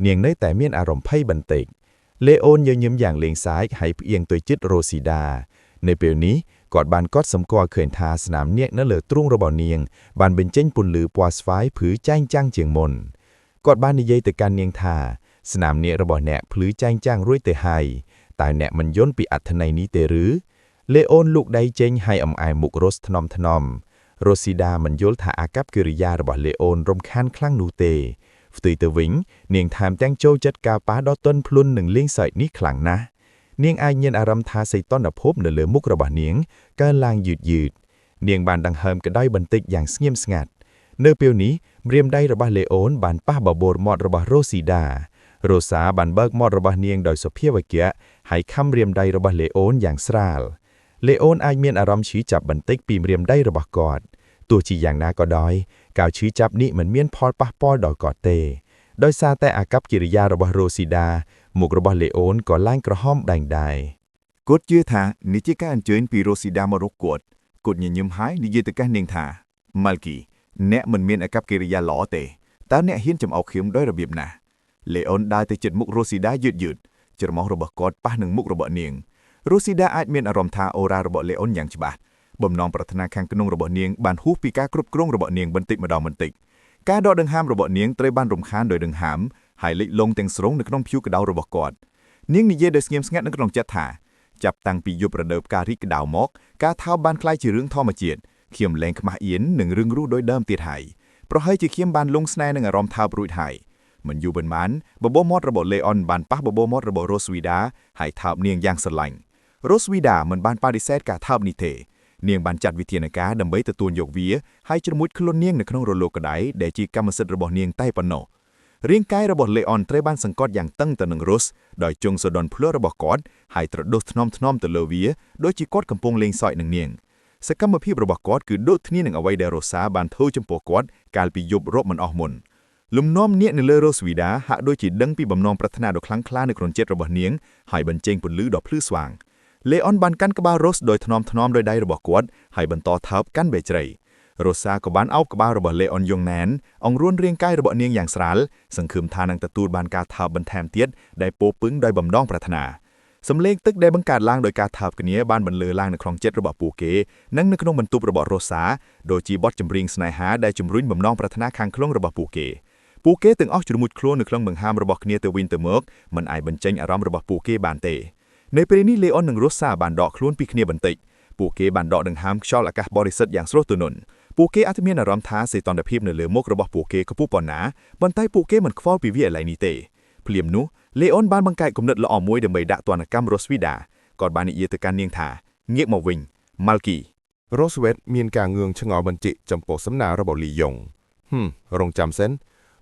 នាងនៅតែមានអារម្មណ៍ភ័យបន្តិចលេអូនញញឹមយ៉ាងលេងសើចហើយផ្អៀងទៅជិត Rosida នៅពេលនេះគាត់បានកត់សម្គាល់ឃើញថាស្នាមនាគនៅលើទ្រូងរបស់នាងបានបញ្ចេញពន្លឺពណ៌ស្វាយភ្លឺចែងចាំងជាងមុនគាត់បាននិយាយទៅកាន់នាងថាស្នាមនាគរបស់អ្នកភ្លឺចែងចាំងរួចទៅហើយតើអ្នកមិនយល់ពីអត្ថន័យនេះទេឬលេអូនលូកដៃចេញហើយអំអាយមុខ Rose ថ្នម Rosida មិនយល់ថាអាកប្បកិរិយារបស់លេអូនរំខានខ្លាំងនោះទេផ្ទុយទៅវិញនាងថែមទាំងចូលចិត្តការប៉ះដ៏ទន់ភ្លន់និងលេងសើចនេះខ្លាំងណាស់នាងអាចមានអារម្មណ៍ថាសីតុណ្ហភាពនៅលើមុខរបស់នាងកើនឡើងយឺតនាងបានដង្ហើមក្តៅបន្តិចយ៉ាងស្ងៀមស្ងាត់ នៅពេលនេះម្រាមដៃរបស់លេអូនបានប៉ះបបូរមាត់របស់រ៉ូស៊ីដារ៉ូសាបានបើកមាត់របស់នាងដោយសុភាវកិច្ចហើយខំម្រាមដៃរបស់លេអូនយ៉ាងស្រាលលេអូនអាចមានអារម្មណ៍ឈឺចាប់បន្តិចពីម្រាមដៃរបស់គាត់ទោះជាយ៉ាងណាក៏ដោយការឈឺចាប់នេះមិនមានផលប៉ះពាល់ដល់គាត់ទេដោយសារតែអាកប្បកិរិយារបស់រ៉ូស៊ីដាមុខរបស់លេអូនក៏ឡើងក្រហមដែងដែរ
គាត់ជឿថានេះជាការអញ្ជើញពីរ៉ូស៊ីដាមករកគាត់ញញឹមហើយនិយាយទៅកាន់នាងថាម៉ាល់គីអ្នកមិនមានអាកប្បកិរិយាល្អទេតើអ្នកហ៊ានចំអោបខៀមដោយរបៀបណាលេអូនដើរទៅជិតមុខរ៉ូស៊ីដាយឺតច្រមុះរបស់គាត់ប៉ះនឹងមុខរបស់នាងរ៉ូស៊ីដាអាចមានអារម្មណ៍ថាអូរ៉ារបស់លេអូនយ៉ាងច្បាស់បំណងប្រាថ្នាខាងក្នុងរបស់នាងបានហួសពីការគ្រប់គ្រងរបស់នាងបន្តិចម្ដងការដកដង្ហើមរបស់នាងត្រូវបានរំខានដោយដង្ហើមហើយលិចលង់ទាំងស្រុងនៅក្នុងភៀវក្តៅរបស់គាត់នាងនិយាយដោយស្ងៀមស្ងាត់នៅក្នុងចិត្តថាចាប់តាំងពីយប់រដូវផ្ការីកក្តៅមកការថោបបានคล้ายជារឿងធម្មជាតិខ្ញុំលែងខ្មាស់អៀននឹងរឿងរស់ដោយដើមទៀតហើយប្រហែលជាខ្ញុំបានលងស្នេហ៍នឹងអារម្មណ៍ថោបរួចហើយមិនយូរប៉ុន្មានបបោមាត់របស់លេអុនបានប៉ះបបោមាត់របស់រ៉ូស្វីដាហើយថោបនាងយ៉ាងស្រឡាញ់រ៉ូស្វីដាមិនបានបដិសេធការថោបនេះទេនាងបានចាត់វិធានការដើម្បីទទួលយកវាហើយជ្រមុជខ្លួននាងនៅក្នុងរលកក្តៅដែលជាកម្មសិទ្ធិរបស់នាងតែប៉ុណ្ណោះរាងកាយរបស់លេអុនត្រូវបានសង្កត់យ៉ាងតឹងទៅនឹងរ៉ូសដោយជង្គសដនភ្លឺរបស់គាត់ហើយត្រដុសថ្នមទៅលើវាដូចជាគាត់កំពុងលេងសើចនឹងនាងសកម្មភាពរបស់គាត់គឺដូចគ្នានឹងអ្វីដែលរ៉ូសាបានធ្វើចំពោះគាត់កាលពីយប់រាប់មិនអស់មុនលំនាំនាគនៅលើរ៉ូស្វីដាហាក់ដូចជាដឹងពីបំណងប្រាថ្នាដ៏ខ្លាំងក្លានៅក្នុងចិត្តរបស់នាងហើយបញ្ចេញពន្លឺដ៏ភ្លឺស្វាងលេអុនបានកាន់ក្បាលរ៉ូសដោយថ្នមដោយដៃរបស់គាត់ហើយបន្តថើបកាន់បេជ្រៃរ៉ូសាក៏បានអោបក្បាលរបស់លេអុនយងណែនអង្រួនរាងកាយរបស់នាងយ៉ាងស្រាលសង្ឃឹមថានឹងទទួលបានការថើបបន្ថែមទៀតដែលពោពឹងដោយបំណងប្រាថ្នាសំឡេងទឹកដែលបង្កើតឡើងដោយការថើបគ្នាបានបន្លឺឡើងនៅក្នុងចិត្តរបស់ពួកគេនិងនៅក្នុងបន្ទប់របស់រ៉ូសាដូចជាបទចម្រៀងស្នេហាដែលជំរុញបំណងប្រាថ្នាខាងក្នុងរបស់ពួកគេទាំងអស់ជ្រមុជខ្លួននៅក្នុងបង្ហើមរបស់គ្នាទៅវិញទៅមកមិនអាចបញ្ចេញអារម្មណ៍របស់ពួកគេបានទេនៅពេលនេះលេអុននិងរ៉ូសាបានដកខ្លួនពីគ្នាបន្តិចពួកគេបានដកដង្ហើមខ្យល់អាកាសបរិសុទ្ធយ៉ាងស្រស់ទន់ពួកគេអាចមានអារម្មណ៍ថាសីតុណ្ហភាពនៅលើមុខរបស់ពួកគេខ្ពស់ប៉ុណ្ណាប៉ុន្តែពួកគេមិនខ្វល់ពីវាឥឡូវនេះទេភ្លាមនោះលេអុនបានបង្កើតគំនិតល្អមួយដើម្បីដាក់ទណ្ឌកម្មរ៉ូស្វីដាគាត់បាននិយាយទៅកាន់នាងថាងាកមកវិញម៉ាល់គី
រ៉ូស្វេតមានការងឿងឆ្ងល់បន្តិចចំពោះសំណើរបស់លីយ៉ុងរងចាំសិន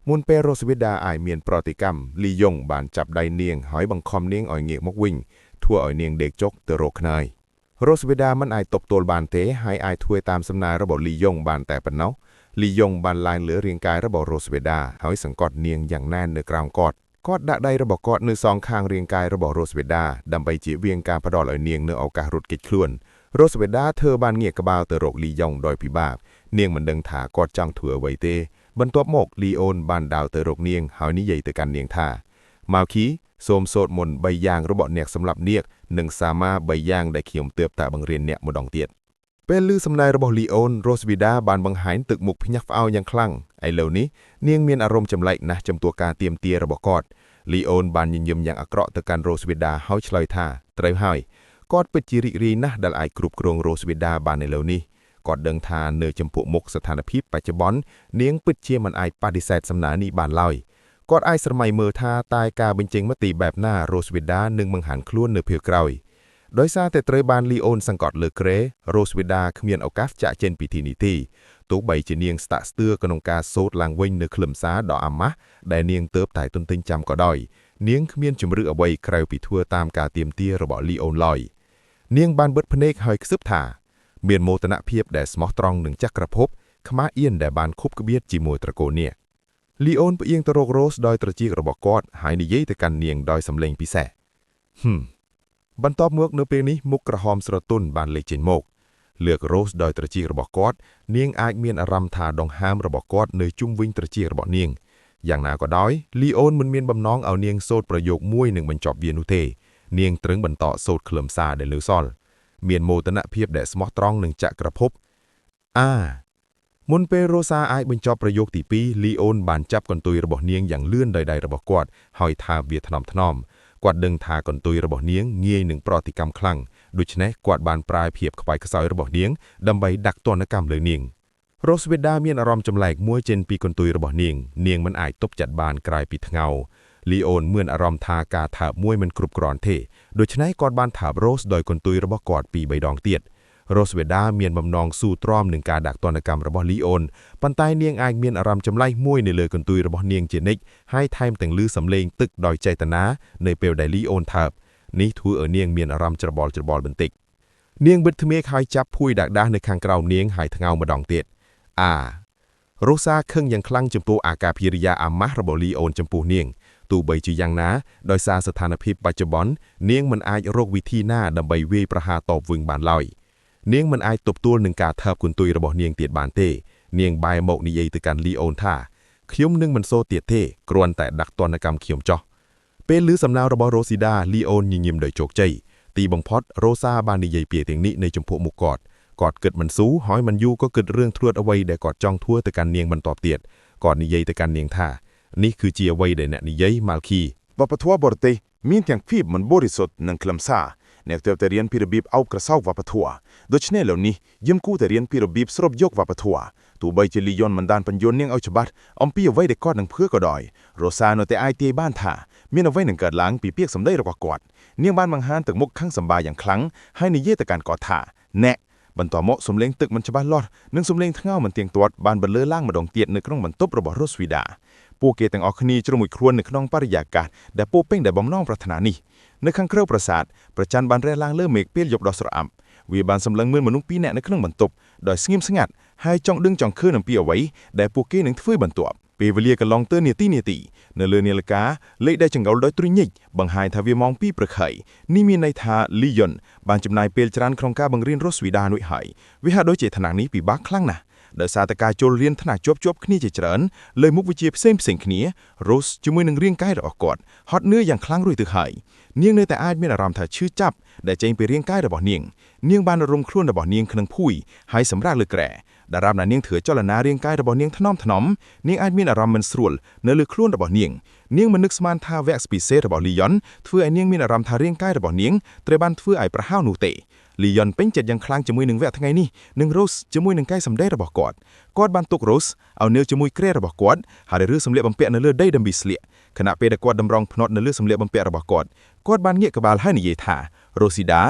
មុនពេលរ៉ូស្វីដាអាចមានប្រតិកម្មលីយ៉ុងបានចាប់ដៃនាងហើយបង្ខំនាងឲ្យងាកមកវិញធ្វើឲ្យនាងដេកចុកទៅរកខ្នើយរ៉ូស្វីដាមិនអាចទប់ទល់បានទេហើយអាចធ្វើតាមសំណើរបស់លីយ៉ុងបានតែប៉ុណ្ណោះលីយ៉ុងបានឡើងលើរាងកាយរបស់រ៉ូស្វីដាហើយសង្កត់នាងយ៉ាងណែននៅក្រោមគាត់ដាក់ដៃរបស់គាត់នៅសងខាងរាងកាយរបស់រ៉ូស្វីដាដើម្បីជៀសវាងការផ្ដល់ឲ្យនាងនៅឱកាសរត់គេចខ្លួនរ៉ូស្វីដាធ្វើបានងាកក្បាលទៅរកលីយ៉ុងដោយពិបាកនាងមិនដឹងថាគាត់ចង់ធ្វើអ្វីទេបន្ទាប់មកលីអូនបានដើរទៅរកនាងហើយនិយាយទៅកាន់នាងថាម៉ាល់គីសូមសូត្រមន្ត3យ៉ាងរបស់អ្នកសម្រាប់នាគនិងសាមា3យ៉ាងដែលខ្ញុំទើបតែបង្រៀនអ្នកម្ដងទៀតពេលឮសំណើរបស់លីអូនរ៉ូស្វីដាបានបង្ហាញទឹកមុខភ្ញាក់ផ្អើលយ៉ាងខ្លាំងឥឡូវនេះនាងមានអារម្មណ៍ចម្លែកណាស់ចំពោះការទាមទាររបស់គាត់លីអូនបានញញឹមយ៉ាងអាក្រក់ទៅកាន់រ៉ូស្វីដាហើយឆ្លើយថាត្រូវហើយគាត់ពិតជារីករាយណាស់ដែលអាចគ្រប់គ្រងរ៉ូស្វីដាបានឥឡូវនេះគាត់ដឹងថានៅចំពោះមុខស្ថានភាពបច្ចុប្បន្ននាងពិតជាមិនអាចបដិសេធសំណើនេះបានឡើយគាត់អាចស្រមៃមើលថាតើការបញ្ចេញមតិបែបណារ៉ូស្វីដានឹងបង្ហាញខ្លួននៅពេលក្រោយដោយសារតែត្រូវបានលីអូនសង្កត់លើគ្រែរ៉ូស្វីដាគ្មានឱកាសចាក់ចេញពីទីនេះទេទោះបីជានាងស្តាក់ស្ទើរក្នុងការសូត្រឡើងវិញនៅខ្លឹមសារដ៏អាម៉ាស់ដែលនាងទើបតែទន្ទិញចាំក៏ដោយនាងគ្មានជំរឿអ្វីក្រៅពីធ្វើតាមការទាមទាររបស់លីអូនឡើយនាងបានបិទភ្នែកហើយខ្សឹបថាមានមោទនភាពដែលស្មោះត្រង់នឹងចក្រភពខ្មាស់អៀនដែលបានខុបក្បៀតជាមួយត្រកូលនាគលីអូនផ្អៀងទៅរករ៉ូសដោយត្រចៀករបស់គាត់ហើយនិយាយទៅកាន់នាងដោយសំឡេងពិសេសបន្ទាប់មកនៅពេលនេះមុខក្រហមស្រទន់បានលេចចេញមកលើករ៉ូសដោយត្រចៀករបស់គាត់នាងអាចមានអារម្មណ៍ថាដង្ហើមរបស់គាត់នៅជុំវិញត្រចៀករបស់នាងយ៉ាងណាក៏ដោយលីអូនមិនមានបំណងឲ្យនាងសូត្រប្រយោគមួយនឹងបញ្ចប់វានោះទេនាងត្រឹងបន្តសូត្រខ្លឹមសារដែលលើសល់មានមោទនភាពដែលស្មោះត្រង់នឹងចក្រភពមុនពេលរ៉ូសាអាចបញ្ចប់ប្រយោគទី2លីអូនបានចាប់កន្ទុយរបស់នាងយ៉ាងលឿនដោយដៃរបស់គាត់ហើយថាវាថ្នមគាត់ដឹងថាកន្ទុយរបស់នាងងាយនឹងប្រតិកម្មខ្លាំងដូច្នេះគាត់បានប្រើភាពខ្វាយខ្សោយរបស់នាងដើម្បីដាក់ទណ្ឌកម្មលើនាងរ៉ូស្វីដាមានអារម្មណ៍ចម្លែកមួយចេញពីកន្ទុយរបស់នាងមិនអាចទប់ចិត្តបានក្រៅពីថ្ងោលីអូនមានអារម្មណ៍ថាការថើបមួយមិនគ្រប់គ្រាន់ទេដូច្នេះគាត់បានថើបរ៉ូសដោយកន្ទុយរបស់គាត់ពី3ដងទៀត
โรสเวดาមានបំណងស៊ូទ្រាំនឹងការដាក់ទណ្ឌកម្មរបស់លីអូនប៉ុន្តែនាងអាចមានអារម្មណ៍ចម្លែកមួយនៅលើកន្ទុយរបស់នាងជានិច្ចហើយថែមទាំងឮសំឡេងទឹកដោយចេតនានៅពេលដែលលីអូនថើបនេះធ្វើឲ្យនាងមានអារម្មណ៍ច្របល់បន្តិចនាងបិទធ្មេកហើយចាប់ភួយដាក់ដាស់នៅខាងក្រោមនាងហើយថ្ងោម្ដងទៀតរ៉ូសាខឹងយ៉ាងខ្លាំងចំពោះអាកប្បកិរិយាអាម៉ាស់របស់លីអូនចំពោះនាងទោះបីជាយ៉ាងណាដោយសារស្ថានភាពបច្ចុប្បន្ននាងមិនអាចរកវិធីណាដើម្បីវាយប្រហារតបវិញបានឡើយនាងមិនអាចទប់ទល់នឹងការថើបគន្ទុយរបស់នាងទៀតបានទេនាងបែរមកនិយាយទៅកាន់លីអូនថាខ្ញុំនឹងមិនសូទៀតទេគ្រាន់តែដាក់ទណ្ឌកម្មខ្ញុំចោះពេលឮសំណើរបស់រ៉ូស៊ីដាលីអូនញញឹមដោយជោគជ័យទីបំផុតរ៉ូសាបាននិយាយពាក្យទាំងនេះនៅចំពោះមុខគាត់គិតមិនស៊ូហើយមិនយូរក៏គិតរឿងធ្រួតអ្វីដែលគាត់ចង់ធ្វើទៅកាន់នាងបន្តទៀតគាត់និយាយទៅកាន់នាងថានេះគឺជាអ្វីដែលអ្នកនិយាយម៉ាល់ខី
វប្បធម៌បរទេសមានទាំងភាពមិនបរិសុទ្ធនិងខ្លឹមសារអ្នកទើបតែរៀនពីរបៀបអោបក្រសោបវប្បធម៌ដូច្នេះឥឡូវនេះយើងគួរតែរៀនពីរបៀបស្រូបយកវប្បធម៌ទោះបីជាលីយ៉ុនមិនបានបញ្យល់នាងឲ្យច្បាស់អំពីអ្វីដែលគាត់នឹងធ្វើក៏ដោយរ៉ូសានៅតែអាចទាយបានថាមានអ្វីនឹងកើតឡើងពីពាក្យសម្ដីរបស់គាត់នាងបានបង្ហាញទឹកមុខខឹងសម្បាយ៉ាងខ្លាំងហើយនិយាយទៅកាន់គាត់ថាអ្នកបន្ទាប់មកសំឡេងទឹកមិនច្បាស់លាស់និងសំឡេងថ្ងោមិនទៀងទាត់បានបន្លឺឡើងម្ដងទៀតនៅក្នុងបន្ទប់របស់រ៉ូសវីដាពួកគេទាំងអស់គ្នាជ្រុំមួយខ្លួននៅក្នុងបរិយាកាសដែលពោពេញដោយបំណងប្រាថ្នានេះនៅខាងក្រៅប្រាសាទព្រះច័ន្ទបានរះឡើងលើមេឃពេលយប់ដ៏ស្រអាប់វាបានសម្លឹងមើលមនុស្សពីរនាក់នៅក្នុងបន្ទប់ដោយស្ងៀមស្ងាត់ហើយចង់ដឹងចង់ឃើញអំពីអ្វីដែលពួកគេនឹងធ្វើបន្ទាប់ពេលវេលាកន្លងទៅនាទីនៅលើនាឡិកាលេខដែលចង្អុលដោយទ្រុញញិចបង្ហាញថាវាម៉ោង2ព្រឹកហើយនេះមានន័យថាលីយ៉ុនបានចំណាយពេលច្រើនក្នុងការបង្រៀនរ៉ូសវីដានោះហើយវាហាក់ដូចជាថ្នាក់នេះពិបាកខ្លាំងណាស់ដោយសារតែការចូលរៀនថ្នាក់ជាប់គ្នាជាច្រើនលើមុខវិជ្ជាផ្សេងគ្នារ៉ូសជាមួយនឹងរាងកាយរបស់គាត់ហត់នឿយយ៉ាងខ្លាំងរួចទៅហើយនាងនៅតែអាចមានអារម្មណ៍ថាឈឺចាប់ដែលចេញពីរាងកាយរបស់នាងបានរុំខ្លួនរបស់នាងក្នុងភួយហើយសម្រាប់លើក្រែតារាបណានាងធ្វើចលនារាងកាយរបស់នាងថ្នមនាងអាចមានអារម្មណ៍មិនស្រួលនៅលើខ្លួនរបស់នាងមិននឹកស្មានថាវគ្គពិសេសរបស់លីយ៉ុនធ្វើឲ្យនាងមានអារម្មណ៍ថារាងកាយរបស់នាងត្រូវបានធ្វើឲ្យប្រហោនោះទេលីយ៉ុនពេញចិត្តយ៉ាងខ្លាំងជាមួយនឹងវគ្គថ្ងៃនេះនិងរ៉ូសជាមួយនឹងកាយសម្ដីរបស់គាត់បានទុករ៉ូសឲ្យនៅជាមួយក្រែរបស់គាត់ហើយរើសសម្លៀកបំពាក់នៅលើដីដើម្បីស្លៀកខណៈពេលដែលគាត់តម្រង់ភ្នាត់នៅលើសម្លៀកបំពាក់របស់គាត់បានងាកក្បាលហើយនិយាយថារ៉ូស៊ីដា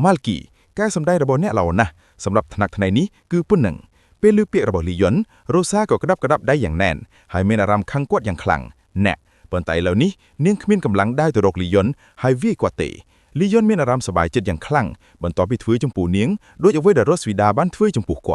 ម៉ាល់គីកាយសម្ដីរបស់អ្នកល្អណាស់សម្រាប់ថ្នាក់ថ្ងៃនេះគឺប៉ុណ្ណឹងពេលលើពាក្យរបស់លីយ៉ុនរ៉ូសាក៏ក្តាប់ដៃយ៉ាងណែនហើយមានអារម្មណ៍ខឹងគាត់យ៉ាងខ្លាំងអ្នកប៉ុន្តែឥឡូវនេះនាងគ្មានកម្លាំងដើរទៅរកលីយ៉ុនហើយវាយគាត់ទេលីយ៉ុនមានអារម្មណ៍សប្បាយចិត្តយ៉ាងខ្លាំងបន្ទាប់ពីធ្វើចំពោះនាងដូចអ្វីដែលរ៉ូសវីដាបានធ្វើចំពោះគា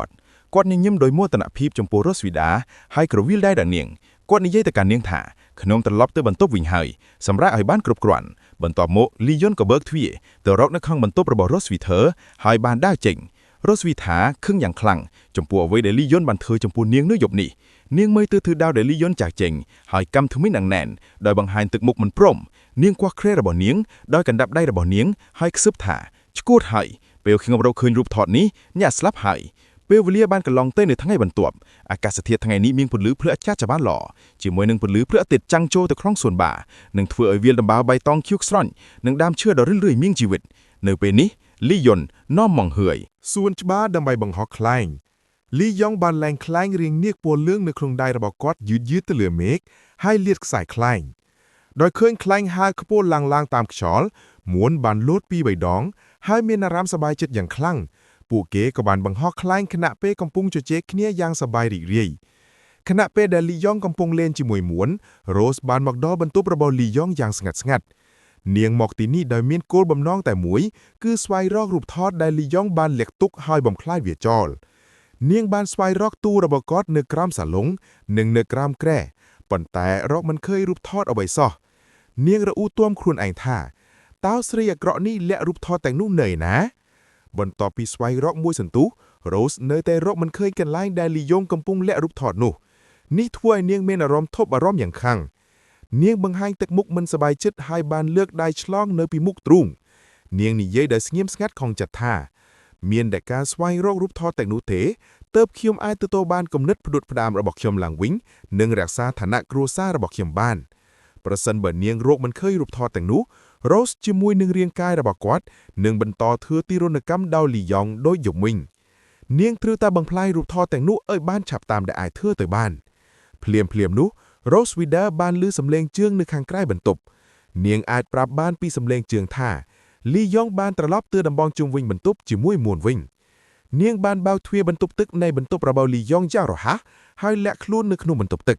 ត់ញញឹមដោយមោទនភាពចំពោះរ៉ូសវីដាហើយក្រវីលដៃដល់នាងគាត់និយាយទៅកាន់នាងថាខ្ញុំត្រឡប់ទៅបន្ទប់វិញហើយសម្រាប់ឲ្យបានគ្រប់គ្រាន់បន្ទាប់មកលីយ៉ុនក៏បើកទ្វារទៅរកនៅក្នុងបន្ទប់របស់រ៉ូសវីធើហើយបានដើរចេញរ៉ូសវីថាខឹងយ៉ាងខ្លាំងចំពោះអ្វីដែលលីយ៉ុនបានធ្វើចំពោះនាងនៅយប់នេះនាងមើលទៅធ្វើដាវដែលលីយ៉ុនចាស់ចេញហើយកម្មធ្មេញណែនដោយបង្ហាញទឹកមុខមិនព្រមនាងគោះក្រែរបស់នាងដោយកណ្ដាប់ដៃរបស់នាងហើយខ្សឹបថាឈួតហើយពេលខ្ញុំរកឃើញរូបថតនេះអ្នកស្លាប់ហើយពេលវេលាបានកន្លងទៅនៅថ្ងៃបន្ទាប់អាកាសធាតុថ្ងៃនេះមានពន្លឺភ្លឺអាចារ្យច្បាស់ល្អជាមួយនឹងពន្លឺព្រះអាទិត្យចាំងចូលទៅក្នុងសួនបារនឹងធ្វើឲ្យវាលដំបៅបៃតងខៀវស្រន់និងដើមឈើដ៏រិលរឿយមានជីវិតនៅពេលនេះលីយ៉ុននាំមកហឿយសួនច្បារដើម្បីបង្ហោះខ្លែងលីយ៉ុងបានលែងខ្លែងរៀងនាគពណ៌លឿងនៅក្នុងដៃរបស់គាត់យឺតទៅលើមេឃហើយលាតខ្សែខ្លែងដោយឃើញខ្លែងហើរខ្ពស់ឡើងតាមខ្យល់មួនបានលោតពី3ដងហើយមានអារម្មណ៍សប្បាយចិត្តយ៉ាងខ្លាំងពួកគេក៏បានបង្ហោះខ្លែងខណៈពេលកំពុងជជែកគ្នាយ៉ាងសប្បាយរីករាយខណៈពេលដែលលីយ៉ុងកំពុងលេងជាមួយមួនរ៉ូសបានមកដល់បន្ទប់របស់លីយ៉ុងយ៉ាងស្ងាត់នាងមកទីនេះដោយមានគោលបំណងតែមួយគឺស្វែងរករូបថតដែលលីយ៉ុងបានលាក់ទុកហើយបំផ្លាញវាចោលនាងបានស្វែងរកទូរបស់គាត់នៅក្រោមសាឡុងនិងនៅក្រោមក្រែប៉ុន្តែរកមិនឃើញរូបថតអ្វីសោះនាងរអ៊ូទាំខ្លួនឯងថាតើស្រីអាក្រក់នេះលាក់រូបថតទាំងនោះនៅណា បន្ទាប់ពីស្វែងរកមួយសន្ទុះរ៉ូសនៅតែរកមិនឃើញកន្លែងដែលលីយ៉ុងកំពុងលាក់រូបថតនោះនេះធ្វើឲ្យនាងមានអារម្មណ៍ថប់អារម្មណ៍យ៉ាងខ្លាំងនាងបង្ហាញទឹកមុខមិនសប្បាយចិត្តហើយបានលើកដៃឆ្លងនៅពីមុខទ្រូងនាងនិយាយដោយស្ងៀមស្ងាត់ខំចិត្តថាមានតែការស្វែងរករូបថតទាំងនោះទេទើបខ្ញុំអាចទទួលបានគំនិតផ្ដួចផ្ដើមរបស់ខ្ញុំឡើងវិញនិងរក្សាឋានៈគ្រួសាររបស់ខ្ញុំបានប្រសិនបើនាងរកមិនឃើញរូបថតទាំងនោះរ៉ូសជាមួយនឹងរាងកាយរបស់គាត់នឹងបន្តធ្វើទារុណកម្មដោយលីយ៉ុងដោយយំវិញនាងត្រូវតែបំផ្លាញរូបថតទាំងនោះឲ្យបានឆាប់តាមដែលអាចធ្វើទៅបានភ្លាមនោះរ៉ូសវីដាបានឮសំឡេងជើងនៅខាងក្រៅបន្ទប់នាងអាចប្រាប់បានពីសំឡេងជើងថាលីយ៉ុងបានត្រឡប់ទៅតំបន់ជុំវិញបន្ទប់ជាមួយមួនវិញ
នាងបានបើកទ្វារបន្ទប់ទឹកនៃបន្ទប់របស់លីយ៉ងយ៉ាងរហ័សហើយលាក់ខ្លួននៅក្នុងបន្ទប់ទឹក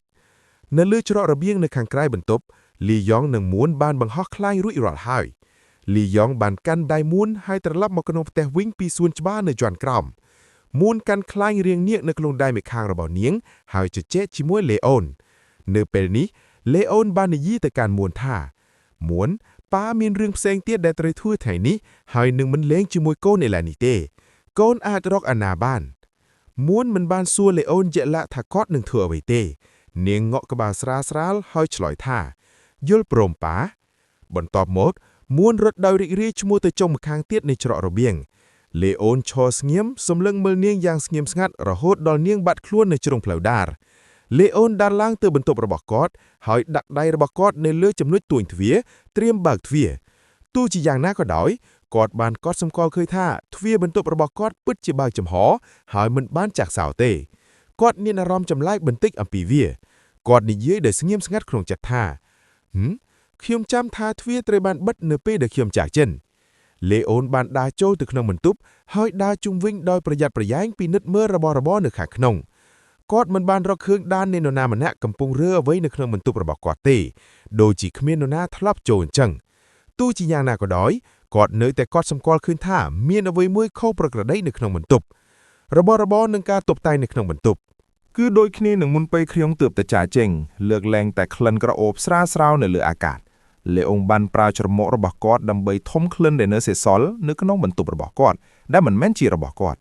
នៅលើច្រករបៀងនៅខាងក្រៅបន្ទប់លីយ៉ងនិងមួនបានបង្ហោះខ្លាញ់រួចរាល់ហើយលីយ៉ងបានកាន់ដៃមួនហើយត្រឡប់មកក្នុងផ្ទះវិញពីសួនច្បារនៅជាន់ក្រោមមួនកាន់ខ្លាញ់រៀងញៀកនៅក្នុងដៃម្ខាងរបស់នាងហើយជជែកជាមួយលេអូននៅពេលនេះលេអូនបាននិយាយទៅកាន់មួនថាមួនប៉ាមានរឿងផ្សេងទៀតដែលត្រូវធ្វើថ្ងៃនេះហើយនឹងមិនលេងជាមួយកូនឥឡូវនេះទេកូនអាចរកអាណាបានមួនមិនបានសួរលេអូនជាក់លាក់ថាគាត់នឹងធ្វើអ្វីទេនាងងក់ក្បាលស្រាលៗហើយឆ្លើយថាយល់ព្រមប៉ាបន្ទាប់មកមួនរត់ដោយរីករាយឈ្មោះទៅចុងម្ខាងទៀតនៃច្រករបៀងលេអូនឈរស្ងៀមសម្លឹងមើលនាងយ៉ាងស្ងៀមស្ងាត់រហូតដល់នាងបាត់ខ្លួននៅជ្រុងផ្លូវដារលេអូនដានឡើងទៅបន្ទប់របស់គាត់ហើយដាក់ដៃរបស់គាត់នៅលើចំណុចទួញទ្វារត្រៀមបើកទ្វារទោះជាយ៉ាងណាក៏ដោយគាត់បានកត់សម្គាល់ឃើញថាទ្វារបន្ទប់របស់គាត់ពិតជាបើកចំហហើយមិនបានចាក់សោទេគាត់មានអារម្មណ៍ចម្លែកបន្តិចអំពីវាគាត់និយាយដោយស្ងៀមស្ងាត់ក្នុងចិត្តថាខ្ញុំចាំថាទ្វារត្រូវបានបិទនៅពេលដែលខ្ញុំចាក់ចិនលេអូនបានដើរចូលទៅក្នុងបន្ទប់ហើយដើរជុំវិញដោយប្រយ័ត្នប្រយែងពិនិត្យមើលរបស់របរនៅខាងក្នុងគាត់មិនបានរកឃើញដាននៃនរណាម្នាក់កំពុងរើអ្វីនៅក្នុងបន្ទប់របស់គាត់ទេដូចជាគ្មាននរណាធ្លាប់ចូលអញ្ចឹងទោះជាយ៉ាងណាក៏ដោយគាត់នៅតែកត់សម្គាល់ឃើញថាមានអ្វីមួយខុសប្រក្រតីនៅក្នុងបន្ទប់របស់របរនឹងការតុបតែងនៅក្នុងបន្ទប់
គឺដូចគ្នានឹងមុនពេលខ្ញុំទើបតែចាចេញលើកលែងតែក្លិនក្រអូបស្រាលៗនៅលើអាកាសលេអ៊ុងបានប្រើច្រមុះរបស់គាត់ដើម្បីធំក្លិនដែលនៅសេសសល់នៅក្នុងបន្ទប់របស់គាត់ដែលមិនមែនជារបស់គាត់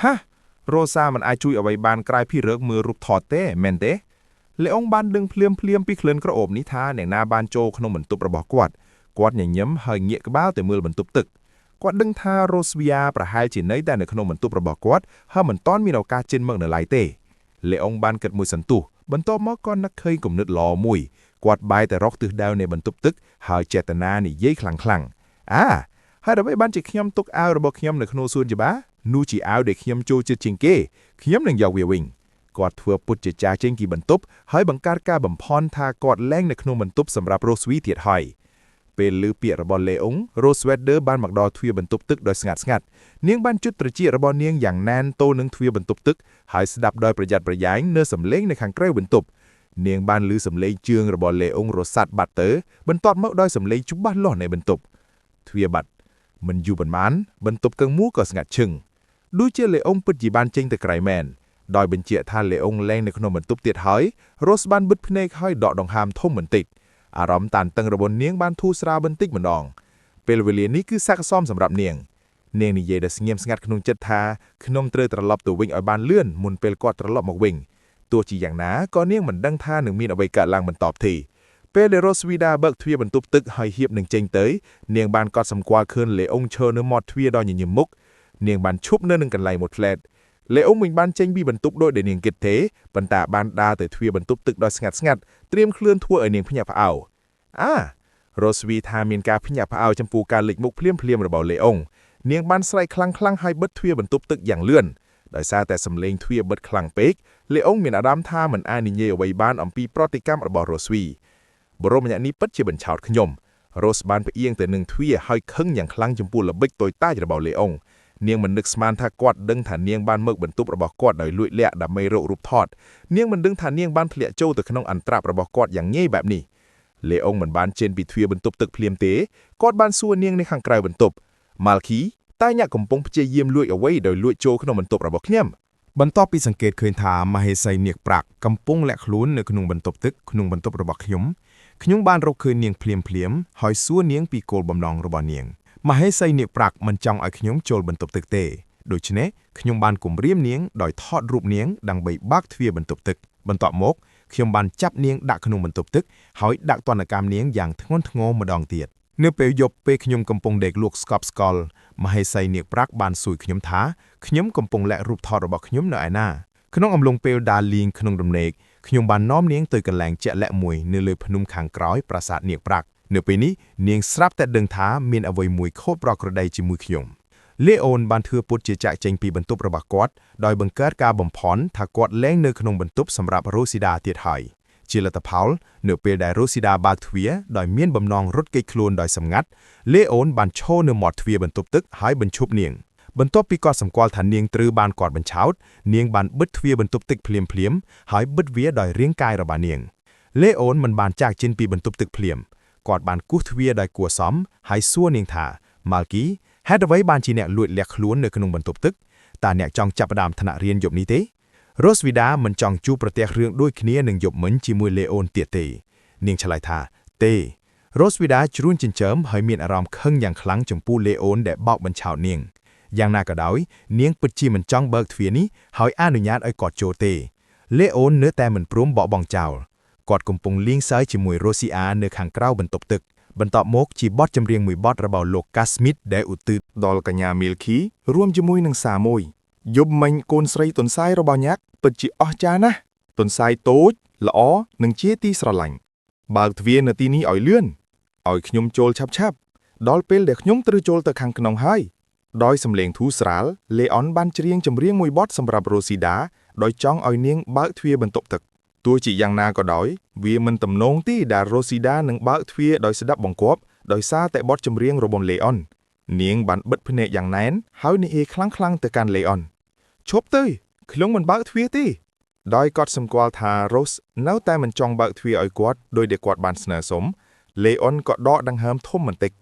ហារ៉ូសាមិនអាចជួយអ្វីបានក្រៅពីរើកមើលរូបថតទេមែនទេលេអ៊ុងបានដឹងភ្លាមពីក្លិនក្រអូបនេះថាអ្នកណាបានចូលក្នុងបន្ទប់របស់គាត់ញញឹមហើយងាកក្បាលទៅមើលបន្ទប់ទឹកគាត់ដឹងថារ៉ូស្វីយ៉ាប្រហែលជានៅតែនៅក្នុងបន្ទប់របស់គាត់ហើយមិនទាន់មានឱកាសចេញមកនៅឡើយទេលេអ៊ុងបានគិតមួយសន្ទុះបន្ទាប់មកក៏នឹកឃើញគំនិតល្អមួយគាត់បែរទៅរកទិសដៅនៃបន្ទប់ទឹកហើយចេតនានិយាយខ្លាំងហើយដើម្បីបានជាខ្ញុំទុកអាវរបស់ខ្ញុំនៅក្នុងសួនច្បារនោះជាអាវដែលខ្ញុំចូលចិត្តជាងគេខ្ញុំនឹងយកវាវិញគាត់ធ្វើពុតជាចាចេញពីបន្ទប់ហើយបង្កើតការបំផន់ថាគាត់លែងនៅក្នុងបន្ទប់សម្រាប់រ៉ូស្វីទៀតហើយពេលឮពាក្យរបស់លេអ៊ុងរ៉ូស្វេដឺបានមកដល់ទ្វារបន្ទប់ទឹកដោយស្ងាត់នាងបានជិតត្រចៀករបស់នាងយ៉ាងណែនទៅនឹងទ្វារបន្ទប់ទឹកហើយស្ដាប់ដោយប្រយ័ត្នប្រយែងនៅសំឡេងនៅខាងក្រៅបន្ទប់នាងបានឮសំឡេងជើងរបស់លេអ៊ុងរសាត់បាត់ទៅបន្ទាប់មកដោយសំឡេងច្បាស់លាស់នៃបន្ទប់ទ្វារបាត់មិនយូរប៉ុន្មានបន្ទប់ទាំងមូលក៏ស្ងាត់ឈឹងដូចជាលេអ៊ុងពិតជាបានចេញទៅក្រៅមែនដោយបញ្ជាក់ថាលេអ៊ុងលែងនៅក្នុងបន្ទប់ទៀតហើយរ៉ូសបានបិទភ្នែកហើយដកដង្ហើមធំបន្តិចអារម្មណ៍តានតឹងរបស់នាងបានធូរស្រាលបន្តិចម្ដងពេលវេលានេះគឺស័ក្តិសមសម្រាប់នាងនិយាយដោយស្ងៀមស្ងាត់ក្នុងចិត្តថាខ្ញុំត្រូវត្រឡប់ទៅវិញឲ្យបានលឿនមុនពេលគាត់ត្រឡប់មកវិញទោះជាយ៉ាងណាក៏នាងមិនដឹងថានឹងមានអ្វីកើតឡើងបន្ទាប់ទេពេលដែលរ៉ូស្វីដាបើកទ្វារបន្ទប់ទឹកហើយហៀបនឹងចេញទៅនាងបានកត់សម្គាល់ឃើញលេអ៊ុងឈរនៅមាត់ទ្វារដ៏ញញឹមមុខនាងបានឈប់នៅនឹងកន្លែងមួយផ្លែតលេអ៊ុងមិនបានចេញពីបន្ទប់ដោយដែលនាងគិតទេប៉ុន្តែបានដើរទៅទ្វារបន្ទប់ទឹកដោយស្ងាត់ត្រៀមខ្លួនធ្វើឲ្យនាងភ្ញាក់ផ្អើលរ៉ូស្វីថាមានការភ្ញាក់ផ្អើលចំពោះការលេចមុខភ្លាមរបស់លេអ៊ុងនាងបានស្រែកខ្លាំងហើយបិទទ្វារបន្ទប់ទឹកយ៉ាងលឿនដោយសារតែសំឡេងទ្វារបិទខ្លាំងពេកលេអ៊ុងមានអារម្មណ៍ថាមិនអាចនិយាយអ្វីបានអំពីប្រតិកម្មរបស់រ៉ូស្វីបរិម្នាក់នេះពិតជាបញ្ឆោតខ្ញុំរ៉ូសបានផ្អៀងទៅនឹងទ្វារហើយខឹងយ៉ាងខ្លាំងចំពោះល្បិចតូចតាចរបស់លេអ៊ុងនាងមិននឹកស្មានថាគាត់ដឹងថានាងបានមកបន្ទប់របស់គាត់ដោយលួចលាក់ដើម្បីរករូបថតនាងមិនដឹងថានាងបានធ្លាក់ចូលទៅក្នុងអន្ត្រាប់របស់គាត់យ៉ាងងាយបែបនេះលេអ៊ុងមិនបានចេញពីទ្វារបន្ទប់ទឹកភ្លាមទេគាត់បានសួរនាងនៅខាងក្រៅបន្ទប់ម៉ាល់គីតើអ្នកកំពុងព្យាយាមលួចអ្វីដោយលួចចូលក្នុងបន្ទប់របស់ខ្ញុំបន្ទាប់ពីសង្កេតឃើញថាមហេសីនាគប្រាក់កំពុងលាក់ខ្លួននៅក្នុងបន្ទប់ទឹកក្នុងបន្ទប់របស់ខ្ញុំបានរកឃើញនាងភ្លាមហើយសួរនាងពីគោលបំណងរបស់នាងមហេសីនាគប្រាក់មិនចង់ឲ្យខ្ញុំចូលបន្ទប់ទឹកទេដូច្នេះខ្ញុំបានគំរាមនាងដោយថតរូបនាងដើម្បីបើកទ្វារបន្ទប់ទឹកបន្ទាប់មកខ្ញុំបានចាប់នាងដាក់ក្នុងបន្ទប់ទឹកហើយដាក់ទណ្ឌកម្មនាងយ៉ាងធ្ងន់ធ្ងរម្ដងទៀតនៅពេលយប់ពេលខ្ញុំកំពុងដេកលក់ស្កប់ស្កល់មហេសីនាគប្រាក់បានសួរខ្ញុំថាខ្ញុំកំពុងលាក់រូបថតរបស់ខ្ញុំនៅឯណាក្នុងអំឡុងពេលដើរលេងក្នុងដំណេកខ្ញុំបាននាំនាងទៅកន្លែងជាក់លាក់មួយនៅលើភ្នំខាងក្រោយប្រាសាទនាគប្រាក់នៅពេលនេះនាងស្រាប់តែដឹងថាមានអ្វីមួយខុសប្រក្រតីជាមួយខ្ញុំលេអូនបានធ្វើពុតជាចាក់ចេញពីបន្ទប់របស់គាត់ដោយបង្កើតការបំផន់ថាគាត់លែងនៅក្នុងបន្ទប់សម្រាប់រ៉ូស៊ីដាទៀតហើយជាលទ្ធផលនៅពេលដែលរ៉ូស៊ីដាបើកទ្វារដោយមានបំណងរត់គេចខ្លួនដោយសម្ងាត់លេអូនបានឈរនៅមាត់ទ្វារបន្ទប់ទឹកហើយបញ្ឈប់នាង
បន្ទាប់ពីគាត់សម្គាល់ថានាងត្រូវបានគាត់បញ្ឆោតនាងបានបិទទ្វារបន្ទប់ទឹកភ្លាមៗហើយបិទវាដោយរាងកាយរបស់នាងលេអូនមិនបានចាកចេញពីបន្ទប់ទឹកភ្លាមគាត់បានគោះទ្វារដោយគួរសមហើយសួរនាងថាម៉ាល់គីហេតុអ្វីបានជាអ្នកលួចលាក់ខ្លួននៅក្នុងបន្ទប់ទឹកតើអ្នកចង់ចាប់ផ្ដើមថ្នាក់រៀនយប់នេះទេរ៉ូសវីដាមិនចង់ជួបប្រទះរឿងដូចគ្នានឹងយប់មិញជាមួយលេអូនទៀតទេនាងឆ្លើយថាទេរ៉ូសវីដាជ្រួញចិញ្ចើមហើយមានអារម្មណ៍ខឹងយ៉ាងខ្លាំងចំពោះលេអូនដែលបោកបញ្ឆោតនាងយ៉ាងណាក៏ដោយនាងពិតជាមិនចង់បើកទ្វារនេះហើយអនុញ្ញាតឲ្យគាត់ចូលទេលេអូននៅតែមិនព្រមបោះបង់ចោលគាត់កំពុងលេងសើចជាមួយរ៉ូស៊ីអានៅខាងក្រៅបន្ទប់ទឹកបន្ទាប់មកជាបទចម្រៀងមួយបទរបស់លោកកាស្មីតដែលឧទ្ទិស
ដល់កញ្ញាមីលឃីរួមជាមួយនឹងសារមួយយប់មិញកូនស្រីតុនសាយរបស់ញាក់ពិតជាអស្ចារ្យណាស់តុនសាយតូចល្អនិងជាទីស្រឡាញ់បើកទ្វារនៅទីនេះឲ្យលឿនឲ្យខ្ញុំចូលឆាប់ដល់ពេលដែលខ្ញុំត្រូវចូលទៅខាងក្នុងហើយដោយសំឡេងធូរស្រាលលេអុនបានច្រៀងចម្រៀងមួយបទសម្រាប់រ៉ូស៊ីដាដោយចង់ឲ្យនាងបើកទ្វារបន្ទប់ទឹកទោះជាយ៉ាងណាក៏ដោយវាមិនទំនងទេដែលរ៉ូស៊ីដានឹងបើកទ្វារដោយស្ដាប់បង្គាប់ដោយសារតែបទចម្រៀងរបស់លេអុននាងបានបិទភ្នែកយ៉ាងណែនហើយនិយាយខ្លាំងៗទៅកាន់លេអុនឈប់ទៅខ្ញុំមិនបើកទ្វារទេដោយគាត់សម្គាល់ថារ៉ូសនៅតែមិនចង់បើកទ្វារឲ្យគាត់ដោយដែលគាត់បានស្នើសុំលេអុនក៏ដកដង្ហើមធំបន្តិច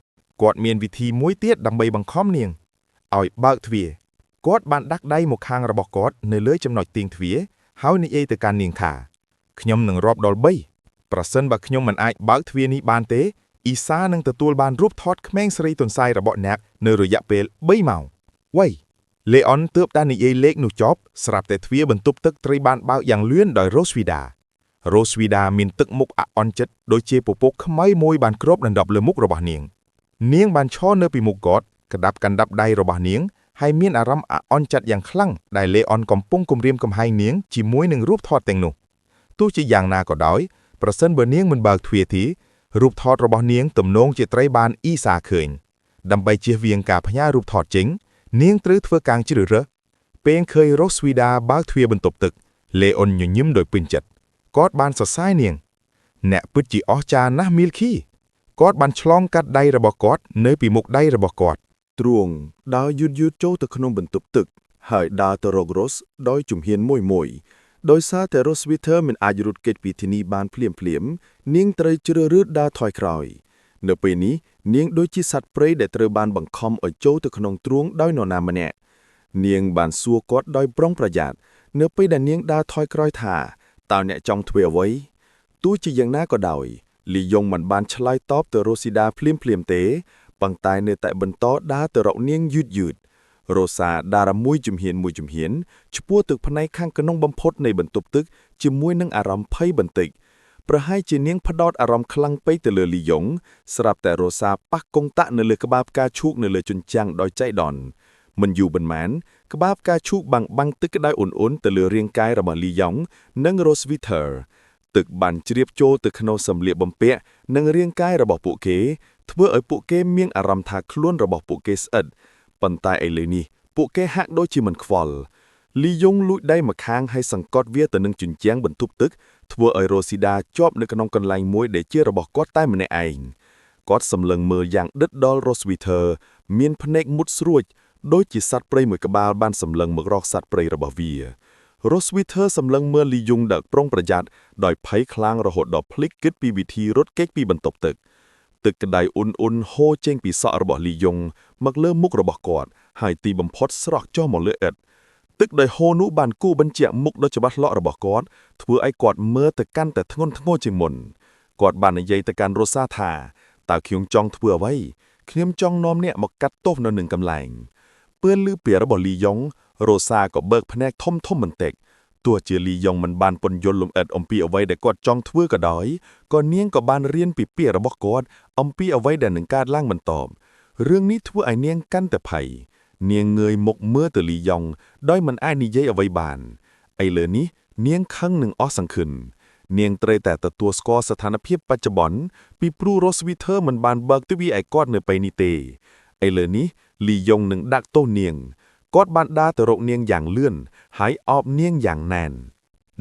គាត់មានវិធីមួយទៀតដើម្បីបង្ខំនាងឲ្យបើកទ្វារគាត់បានដាក់ដៃមកខាងរបស់គាត់នៅលើចំណុចទាញទ្វារហើយនិយាយទៅកាន់នាងថាខ្ញុំនឹងរាប់ដល់3ប្រសិនបើខ្ញុំមិនអាចបើកទ្វារនេះបានទេអ៊ីសានឹងទទួលបានរូបថតក្មេងស្រីទុនសាយរបស់អ្នកនៅរយៈពេល3ម៉ោងវ៉ៃលេអុនទើបតែនិយាយលេខនោះចប់ស្រាប់តែទ្វារបន្ទប់ទឹកត្រូវបានបើកយ៉ាងលឿនដោយរ៉ូសវីដាមានទឹកមុខអាក់អន់ចិត្តដូចជាពពកខ្មៅមួយបានគ្របដណ្ដប់លើមុខរបស់នាងបានឈរនៅពីមុខគាត់ក្តាប់កណ្ដាប់ដៃរបស់នាងហើយមានអារម្មណ៍អាក់អន់ចិត្តយ៉ាងខ្លាំងដែលលេអុនកំពុងគំរាមកំហែងនាងជាមួយនឹងរូបថតទាំងនោះទោះជាយ៉ាងណាក៏ដោយប្រសិនបើនាងមិនបើកទ្វារទេរូបថតរបស់នាងទំនងជាត្រូវបានអ៊ីសាឃើញដើម្បីជៀសវាងការផ្ញើរូបថតចេញនាងត្រូវធ្វើការជ្រើសរើសពេលឃើញរ៉ូសវីដាបើកទ្វារបន្ទប់ទឹកលេអុនញញឹមដោយពេញចិត្តគាត់បានសរសើរនាងអ្នកពិតជាអស្ចារ្យណាស់មីលឃីគាត់បានឆ្លងកាត់ដៃរបស់គាត់នៅពីមុខដៃរបស់គាត់ទ្រង់ដើរយឺតចូលទៅក្នុងបន្ទប់ទឹកហើយដើរទៅរករ៉ូសដោយជំហានមួយដោយសារតែរ៉ូសវីធើមិនអាចរត់គេចពីទីនេះបានភ្លាមនាងត្រូវជ្រើសរើសដើរថយក្រោយនៅពេលនេះនាងដូចជាសត្វព្រៃដែលត្រូវបានបង្ខំឲ្យចូលទៅក្នុងទ្រូងដោយនរណាម្នាក់នាងបានសួរគាត់ដោយប្រុងប្រយ័ត្ននៅពេលដែលនាងដើរថយក្រោយថាតើអ្នកចង់ធ្វើអ្វីទោះជាយ៉ាងណាក៏ដោយលីយ៉ុងមិនបានឆ្លើយតបទៅរ៉ូស៊ីដាភ្លាមទេប៉ុន្តែនៅតែបន្តដើរទៅរកនាងយឺតរ៉ូសាដើរមួយជំហានឆ្ពោះទឹកផ្នែកខាងក្នុងបំផុតនៃបន្ទប់ទឹកជាមួយនឹងអារម្មណ៍ភ័យបន្តិចប្រហែលជានាងផ្ដោតអារម្មណ៍ខ្លាំងពេកទៅលើលីយ៉ុងស្រាប់តែរ៉ូសាប៉ះកងតាក់នៅលើក្បាលផ្កាឈូកនៅលើជញ្ជាំងដោយចៃដន្យមិនយូរប៉ុន្មានក្បាលផ្កាឈូកបាំងទឹកក្តៅអ៊ុនទៅលើរាងកាយរបស់លីយ៉ុងនិងរ៉ូសវីធើទឹកបានជ្រាបចូលទៅក្នុងសម្លៀកបំពាក់និងរាងកាយរបស់ពួកគេធ្វើឲ្យពួកគេមានអារម្មណ៍ថាខ្លួនរបស់ពួកគេស្អិតប៉ុន្តែឥឡូវនេះពួកគេហាក់ដូចជាមិនខ្វល់លីយ៉ុងលួចដៃម្ខាងហើយសង្កត់វាទៅនឹងជញ្ជាំងបន្ទប់ទឹកធ្វើឲ្យរ៉ូស៊ីដាជាប់នៅក្នុងកន្លែងមួយដែលជារបស់គាត់តែម្នាក់ឯងគាត់សម្លឹងមើលយ៉ាងដិតដល់រ៉ូសវីធើមានភ្នែកមុតស្រួចដូចជាសត្វព្រៃមួយក្បាលបានសម្លឹងមករកសត្វព្រៃរបស់វារ៉ូសវីធើសម្លឹងមើលលីយ៉ុងដែលប្រុងប្រយ័ត្នដោយភ័យខ្លាំងរហូតដល់ភ្លេចគិតពីវិធីរត់គេចពីបន្ទប់ទឹកក្តៅអ៊ុនហូរចេញពីសក់របស់លីយ៉ុងមកលើមុខរបស់គាត់ហើយទីបំផុតស្រក់ចុះមកលើឥដ្ឋទឹកដែលហូរនោះបានគូបញ្ជាក់មុខដ៏ច្បាស់លាស់របស់គាត់ធ្វើឲ្យគាត់មើលទៅកាន់តែធ្ងន់ធ្ងរជាងមុនគាត់បាននិយាយទៅកាន់រ៉ូសាថាតើខ្ញុំចង់ធ្វើអ្វីខ្ញុំចង់នាំអ្នកមកកាត់ទោសនៅនឹងកំឡែងពេលឮពាក្យរបស់លីយ៉ុងរ៉ូសាក៏បើកភ្នែកធំបន្តិចទោះជាលីយ៉ុងមិនបានពន្យល់លម្អិតអំពីអ្វីដែលគាត់ចង់ធ្វើក៏ដោយក៏នាងក៏បានរៀនពីពាក្យរបស់គាត់អំពីអ្វីដែលនឹងកើតឡើងបន្តរឿងនេះធ្វើឲ្យនាងកាន់តែភ័យនាងងើយមុខមើលទៅលីយ៉ុងដោយមិនអាចនិយាយអ្វីបានឥឡូវនេះនាងខឹងនឹងអស់សង្ឃឹមនាងត្រូវតែទទួលស្គាល់ស្ថានភាពបច្ចុប្បន្នពីព្រោះរ៉ូសវីធើមិនបានបើកទ្វារឲ្យគាត់នៅពេលនេះទេឥឡូវនេះលីយ៉ុងនឹងដាក់ទោសនាងគាត់បានដើរទៅរកនាងយ៉ាងលឿនហើយអោបនាងយ៉ាងណែន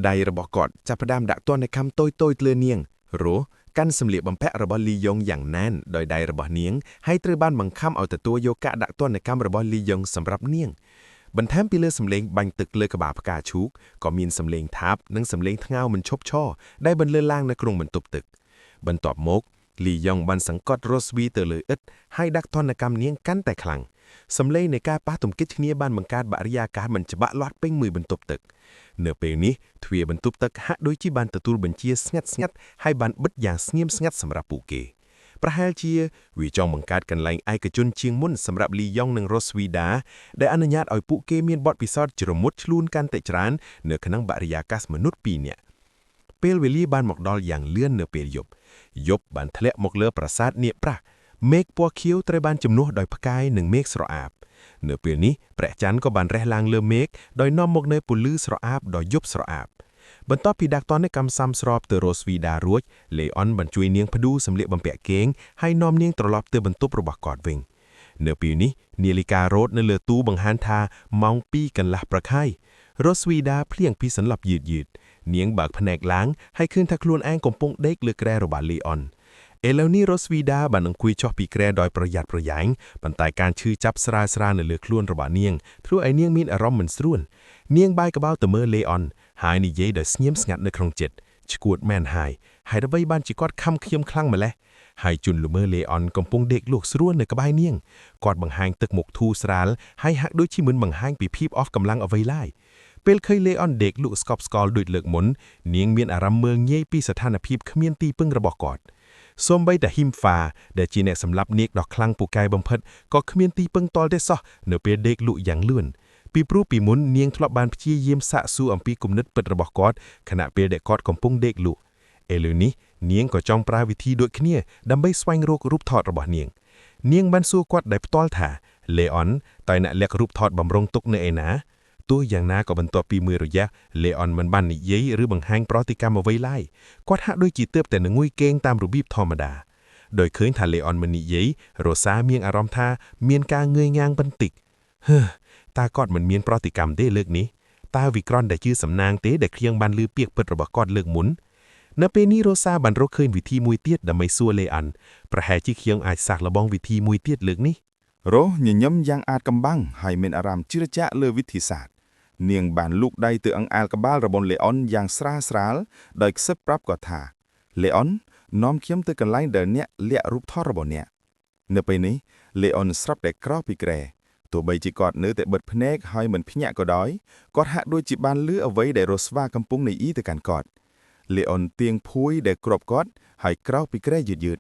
ដៃរបស់គាត់ចាប់ផ្ដើមដាក់ទណ្ឌកម្មតូចលើនាងរស់
កាន់សម្លៀកបំពាក់របស់លីយ៉ុងយ៉ាងណែនដោយដៃរបស់នាងហើយត្រូវបានបង្ខំឲ្យទទួលយកការដាក់ទណ្ឌកម្មរបស់លីយ៉ុងសម្រាប់នាងបន្ថែមពីលើសម្លេងបាញ់ទឹកលើក្បាលផ្កាឈូកក៏មានសម្លេងថាបនិងសម្លេងថ្ងោមិនឈប់ឈរដែលបន្លឺឡើងនៅក្នុងបន្ទប់ទឹកបន្ទាប់មកលីយ៉ុងបានសង្កត់រ៉ូស្វីទៅលើឥដ្ឋហើយដាក់ទណ្ឌកម្មនាងកាន់តែខ្លាំងសម្លេងនៃការប៉ះទង្គិចគ្នាបានបង្កើតបរិយាកាសមិនច្បាស់លាស់ពេញមួយបន្ទប់ទឹកនៅពេលនេះទ្វារបន្ទប់ទឹកហាក់ដូចជាបានទទួលបញ្ជាស្ងាត់ៗហើយបានបិទយ៉ាងស្ងៀមស្ងាត់សម្រាប់ពួកគេប្រហែលជាវាចង់បង្កើតកន្លែងឯកជនជាងមុនសម្រាប់លីយ៉ុងនិងរ៉ូស្វីដាដែលអនុញ្ញាតឲ្យពួកគេមានបទពិសោធន៍ជ្រមុតឆ្លួនកាន់តែច្រើននៅក្នុងបរិយាកាសមនុស្សពីរនាក់ពេលវេលាបានមកដល់យ៉ាងលឿននៅពេលយប់បានធ្លាក់មកលើប្រាសាទនាគប្រាស់មេឃពណ៌ខៀវត្រូវបានជំនួសដោយផ្កាយនិងមេឃស្រអាបនៅពេលនេះព្រះច័ន្ទក៏បានរះឡើងលើមេឃដោយនាំមកនូវពន្លឺស្រអាបដ៏យប់ស្រអាបបន្ទាប់ពីដាក់ទណ្ឌកម្មសាំស្របទៅរ៉ូស្វីដារួចលេអុនបានជួយនាងផ្ដួលសម្លៀកបំពាក់គេងហើយនាំនាងត្រឡប់ទៅបន្ទប់របស់គាត់វិញនៅពេលនេះនាឡិការ៉ូតនៅលើទូបង្ហាញថាម៉ោង 2 កន្លះព្រឹកហើយរ៉ូស្វីដាភ្លៀងពីសន្លប់យឺតនាងបើកភ្នែកឡើងហើយឃើញថាខ្លួនឯងកំពុងដេកលើគ្រែរបស់លេអុនឥឡូវនេះរ៉ូស្វីដាបានអង្គុយចុះពីគ្រែដោយប្រយ័ត្នប្រយែងប៉ុន្តែការឈឺចាប់ស្រាលនៅលើខ្លួនរបស់នាងធ្វើឲ្យនាងមានអារម្មណ៍មិនស្រួលនាងបែរក្បាលទៅមើលលេអុនហើយនិយាយដោយស្ងៀមស្ងាត់នៅក្នុងចិត្តឈួតមែនហើយអ្វីបានជាគាត់ខំខៀមខ្លាំងម្ល៉េះហើយជន់ល្មើលេអុនកំពុងដេកលក់ស្រួលនៅក្បែរនាងគាត់បង្ហាញទឹកមុខធូរស្រាលហើយហាក់ដូចជាមិនបង្ហាញពីភាពអស់កម្លាំងអ្វីឡើយពេលឃើញលេអុនដេកលក់ស្កប់ស្កល់ដូចលើកមុននាងមានអារម្មណ៍មើលងាយពីស្ថានភាពគ្មានទីពឹងរបស់គាត់សូម្បីតែហ៊ីមហ្វាដែលជាអ្នកសម្លាប់នាគដ៏ខ្លាំងពូកែបំផិតក៏គ្មានទីពឹងទាល់ទេសោះនៅពេលដេកលក់យ៉ាងលឿនពីព្រោះពីមុននាងធ្លាប់បានព្យាយាមសាកសួរអំពីគំនិតពិតរបស់គាត់ខណៈពេលដែលគាត់កំពុងដេកលក់ឥឡូវនេះនាងក៏ចង់ប្រើវិធីដូចគ្នាដើម្បីស្វែងរករូបថតរបស់នាងបានសួរគាត់ដោយផ្ទាល់ថាលេអុនតើអ្នកលាក់រូបថតបំរុងទុកនៅឯណាទោះយ៉ាងណាក៏បន្ទាប់ពីមួយរយៈលេអុនមិនបាននិយាយឬបង្ហាញប្រតិកម្មអ្វីឡើយគាត់ហាក់ដូចជាទើបតែងុយគេងតាមរបៀបធម្មតាដោយឃើញថាលេអុនមិននិយាយរ៉ូសាមានអារម្មណ៍ថាមានការងើយងាងបន្តិចតើគាត់មិនមានប្រតិកម្មទេលើកនេះតើវិក្រន់ដែលជឿសំណាងទេដែលខ្ញុំបានឮពាក្យពិតរបស់គាត់លើកមុននៅពេលនេះរ៉ូសាបានរកឃើញវិធីមួយទៀតដើម្បីសួរលេអុនប្រហែលជាខ្ញុំអាចសាកល្បងវិធីមួយទៀតលើកនេះ
រស់ញញឹមយ៉ាងអាចកំបាំងហើយមានអារម្មណ៍ជឿជាក់លើវិធីសាស្ត្រនាងបានលូកដៃទៅអង្អែលក្បាលរបស់លេអុនយ៉ាងស្រាលដោយខ្សឹបប្រាប់គាត់ថាលេអុននាំខ្ញុំទៅកន្លែងដែលអ្នកលាក់រូបថតរបស់អ្នកនៅពេលនេះលេអុនស្រាប់តែក្រោកពីគ្រែទោះបីជាគាត់នៅតែបិទភ្នែកហើយមិនភ្ញាក់ក៏ដោយគាត់ហាក់ដូចជាបានឮអ្វីដែលរ៉ូស្វាកំពុងនិយាយទៅកាន់គាត់លេអុនទៀងភួយដែលគ្របគាត់ហើយក្រោកពីគ្រែយឺត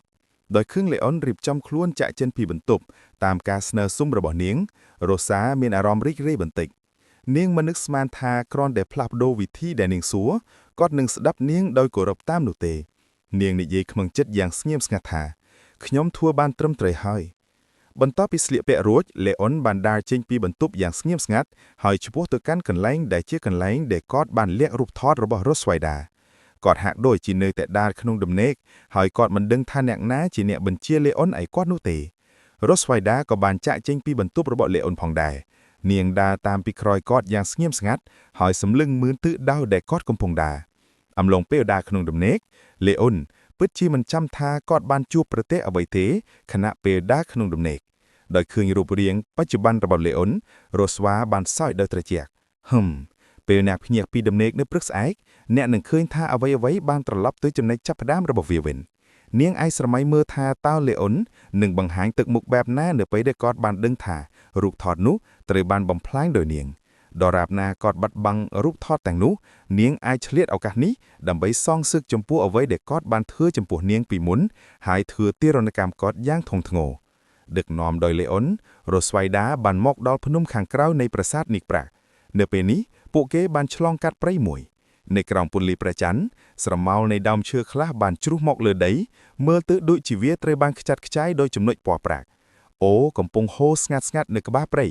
ដោយឃើញលេអុនរៀបចំខ្លួនចាក់ចេញពីបន្ទប់តាមការស្នើសុំរបស់នាងរ៉ូសាមានអារម្មណ៍រីករាយបន្តិចនាងមិននឹកស្មានថាគ្រាន់តែផ្លាស់ប្ដូរវិធីដែលនាងសួរគាត់នឹងស្ដាប់នាងដោយគោរពតាមនោះទេនាងនិយាយខ្មឹងចិត្តយ៉ាងស្ងៀមស្ងាត់ថាខ្ញុំធ្វើបានត្រឹមត្រូវហើយបន្ទាប់ពីស្លៀកពាក់រួចលេអុនបានដើរចេញពីបន្ទប់យ៉ាងស្ងៀមស្ងាត់ហើយឆ្ពោះទៅកាន់កន្លែងដែលជាកន្លែងដែលគាត់បានលាក់រូបថតរបស់រ៉ូស្វៃដាគាត់ហាក់ដូចជានៅតែដើរក្នុងដំណេកហើយគាត់មិនដឹងថាអ្នកណាជាអ្នកបញ្ជាលេអុនឲ្យគាត់នោះទេរ៉ូស្វៃដាក៏បានចាក់ចេញពីបន្ទប់របស់លេអុនផងដែរនាងដើរតាមពីក្រោយគាត់យ៉ាងស្ងៀមស្ងាត់ហើយសម្លឹងមើលទិសដៅដែលគាត់កំពុងដើរអំឡុងពេលដើរក្នុងដំណេកលេអុនពិតជាមិនចាំថាគាត់បានជួបប្រទេសអ្វីទេខណៈពេលដើរក្នុងដំណេកដោយឃើញរូបរាងបច្ចុប្បន្នរបស់លេអុនរ៉ូស្វាបានសើចដោយត្រជាក់ពេលអ្នកភ្ញាក់ពីដំណេកនៅព្រឹកស្អែកអ្នកនឹងឃើញថាអ្វីបានត្រឡប់ទៅចំណុចចាប់ផ្ដើមរបស់វាវិញនាងឯស្រមៃមើលថាតើលេអុននឹងបង្ហាញទឹកមុខបែបណានៅពេលដែលគាត់បានដឹងថារូបថតនោះត្រូវបានបំផ្លាញដោយនាងដរាបណាគាត់បាត់បង់រូបថតទាំងនោះនាងអាចឆ្លៀតឱកាសនេះដើម្បីសងសឹកចំពោះអ្វីដែលគាត់បានធ្វើចំពោះនាងពីមុនហើយធ្វើទារុណកម្មគាត់យ៉ាងធ្ងន់ធ្ងរដឹកនាំដោយលេអុនរ៉ូស្វៃដាបានមកដល់ភ្នំខាងក្រៅនៃប្រាសាទនីកប្រាក់នៅពេលនេះពួកគេបានឆ្លងកាត់ព្រៃមួយនៅក្រោមពន្លឺព្រះច័ន្ទស្រមោលនៃដើមឈើខ្លះបានជ្រុះមកលើដីមើលទៅដូចជាវាត្រូវបានខ្ចាត់ខ្ចាយដោយចំណុចពណ៌ប្រាក់អូកំពុងហូរស្ងាត់ៗនៅក្បាលព្រៃ